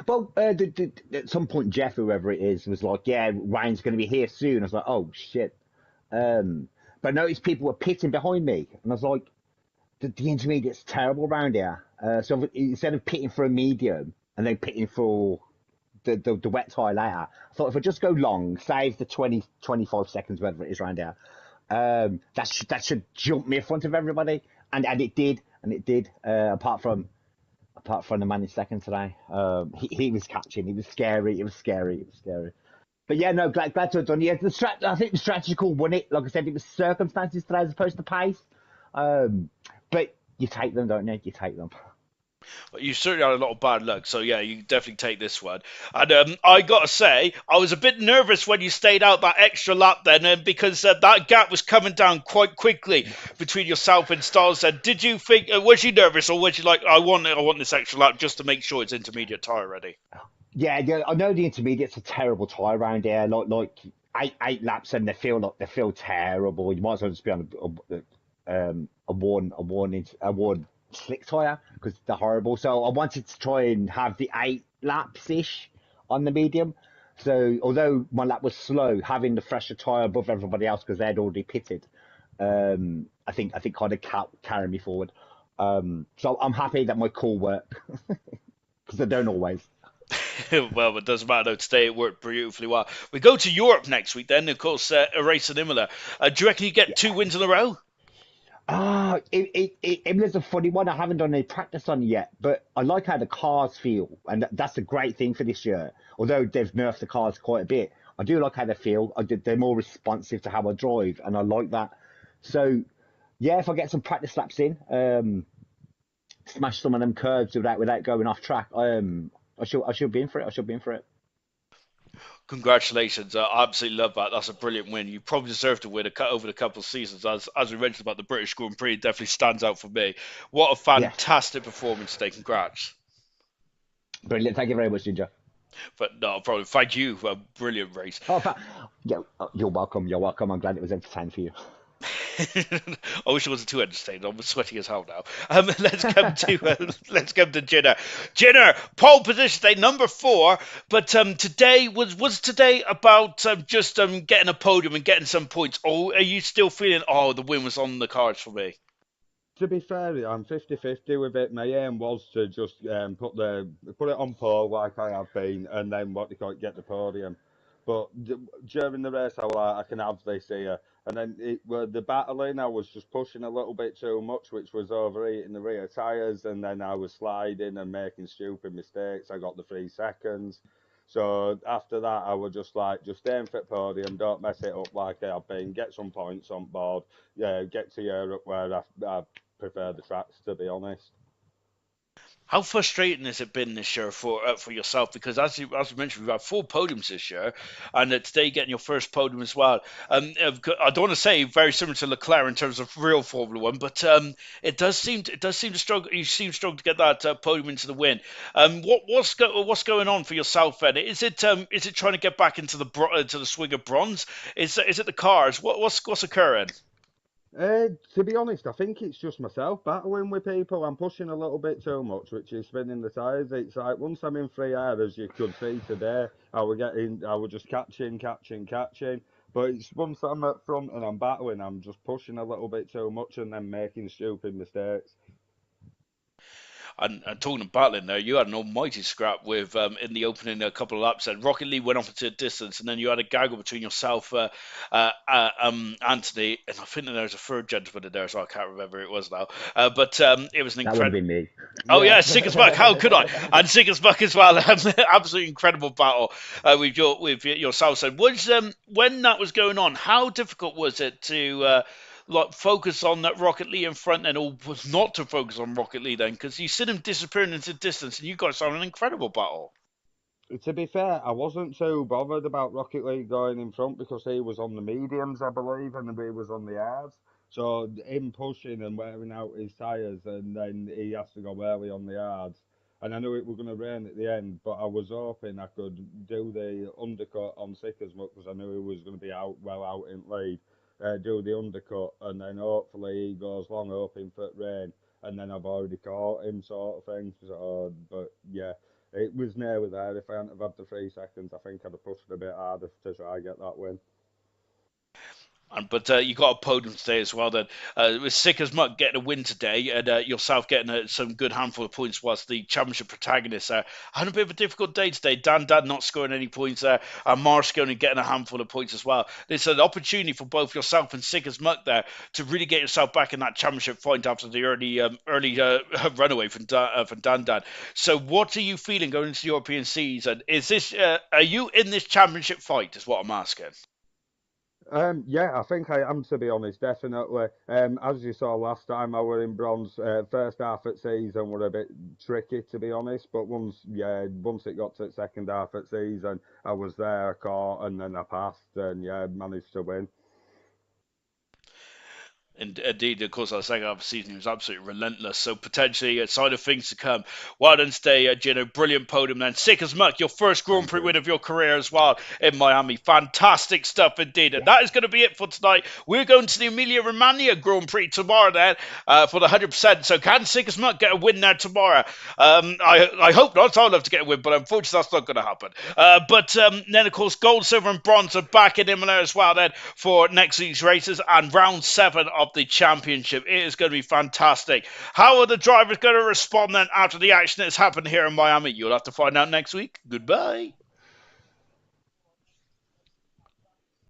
Well, at some point, Jeff, whoever it is, was like, "Yeah, Ryan's going to be here soon." I was like, "Oh shit!" But I noticed people were pitting behind me, and I was like, "The intermediate's terrible around here." So instead of pitting for a medium and then pitting for the wet tire later, I thought if I just go long, save the 20, 25 seconds, whatever it is around here, that should jump me in front of everybody, and it did, and it did. Apart from the man in second today, he was catching. It was scary. It was scary. It was scary. But yeah, no, glad to have done. Yeah, I think the strategical won it. Like I said, it was circumstances today as opposed to pace. But you take them, don't you? You take them. You certainly had a lot of bad luck, so yeah, you definitely take this one. And I gotta say, I was a bit nervous when you stayed out that extra lap then, because that gap was coming down quite quickly between yourself and Stars. Then, did you think was you nervous, or was you like, I want this extra lap just to make sure it's intermediate tire ready? Yeah, yeah. I know the intermediates are terrible tire around here. Like eight laps, and they feel terrible. You might as well just be on a one slick tire because they're horrible. So I wanted to try and have the 8 laps ish on the medium. So although my lap was slow, having the fresher tire above everybody else because they'd already pitted, I think kind of carried me forward. So I'm happy that my call worked because they don't always. Well, it doesn't matter. Today it worked beautifully well. We go to Europe next week, then, of course, a race in Imola. Do you reckon you get 2 wins in a row? It was a funny one. I haven't done any practice on it yet, but I like how the cars feel, and that's a great thing for this year. Although they've nerfed the cars quite a bit, I do like how they feel. They're more responsive to how I drive, and I like that. So, yeah, if I get some practice laps in, smash some of them curves without going off track, I should be in for it. I should be in for it. Congratulations! I absolutely love that. That's a brilliant win. You probably deserve to win over the couple of seasons. As we mentioned about the British Grand Prix, it definitely stands out for me. What a Yes, fantastic performance today. Congrats. brilliant. Thank you very much, Ginger. But no problem. Thank you for a brilliant race. Oh, yeah, you're welcome. You're welcome. I'm glad it was entertaining for you. I wish it wasn't too entertaining. I'm sweating as hell now. Let's come to Jenner. Jenner, pole position today, number 4. But today was today about just getting a podium and getting some points, or are you still feeling the win was on the cards for me? To be fair, I'm 50-50 with it. My aim was to just put it on pole like I have been, and then what they call it, get the podium. But during the race, I was like, I can have this here. And then the battling, I was just pushing a little bit too much, which was overheating the rear tyres, and then I was sliding and making stupid mistakes. I got the 3 seconds. So after that, I was just like, just aim for the podium, don't mess it up like I have been, get some points on board, yeah, get to Europe where I prefer the tracks, to be honest. How frustrating has it been this year for yourself? Because as you mentioned, we've had 4 podiums this year, and today getting your first podium as well. I don't want to say very similar to Leclerc in terms of real Formula One, but it does seem to struggle. You seem to struggle to get that podium into the win. What's going on for yourself then? Is it trying to get back into to the swing of bronze? Is it the cars? What's occurring? To be honest, I think it's just myself battling with people. I'm pushing a little bit too much, which is spinning the tyres. It's like once I'm in free air, as you could see today, I was just catching. But it's once I'm at front and I'm battling, I'm just pushing a little bit too much and then making stupid mistakes. And talking of battling there, you had an almighty scrap with in the opening a couple of laps. And Rocket League went off into a distance, and then you had a gaggle between yourself, Anthony, and I think that there was a third gentleman in there, so I can't remember who it was now. But it was an That would have incredible. been me. Oh yeah, Sick as Buck. How could I? And Sick as Buck as well. Absolutely incredible battle with yourself. So was when that was going on, how difficult was it to like focus on that Rocket League in front then, or was not to focus on Rocket League then? Because you see him disappearing into distance, and you guys had an incredible battle. To be fair, I wasn't too bothered about Rocket League going in front because he was on the mediums, I believe, and we was on the hards. So him pushing and wearing out his tyres, and then he has to go early on the hards. And I knew it was going to rain at the end, but I was hoping I could do the undercut on Sickersmuck because I knew he was going to be out well out in lead. Do the undercut, and then hopefully he goes long, hoping for rain, and then I've already caught him, sort of thing. So, but yeah. It was nearly there. If I hadn't have had the 3 seconds, I think I'd have pushed a bit harder to try and get that win. But you got a podium today as well. Then it was Sick as Muck getting a win today, and yourself getting some good handful of points. Whilst the championship protagonist had a bit of a difficult day today. Dan not scoring any points there, and Marsh only getting a handful of points as well. It's an opportunity for both yourself and Sick as Muck there to really get yourself back in that championship fight after the early runaway from Dan. So what are you feeling going into the European season? Is this are you in this championship fight? Is what I'm asking. Yeah, I think I am, to be honest, definitely. As you saw last time, I were in bronze. First half at season were a bit tricky, to be honest. But once it got to the second half at season, I was there, I caught, and then I passed, and yeah, managed to win. Indeed, of course, our second half of the season was absolutely relentless. So potentially a sign of things to come. Well done today, Gino. Brilliant podium then. Sick as Muck, your first Grand Thank Prix you. win of your career as well in Miami. Fantastic stuff indeed. And that is going to be it for tonight. We're going to the Emilia Romagna Grand Prix tomorrow then for the 100%. So can Sick as Muck get a win there tomorrow? I hope not. I'd love to get a win, but unfortunately that's not going to happen. But then, of course, gold, silver and bronze are back in Imola as well then for next week's races and round 7 of the championship. It is going to be fantastic. How are the drivers going to respond then after the action that's happened here in Miami? You'll have to find out next week. Goodbye.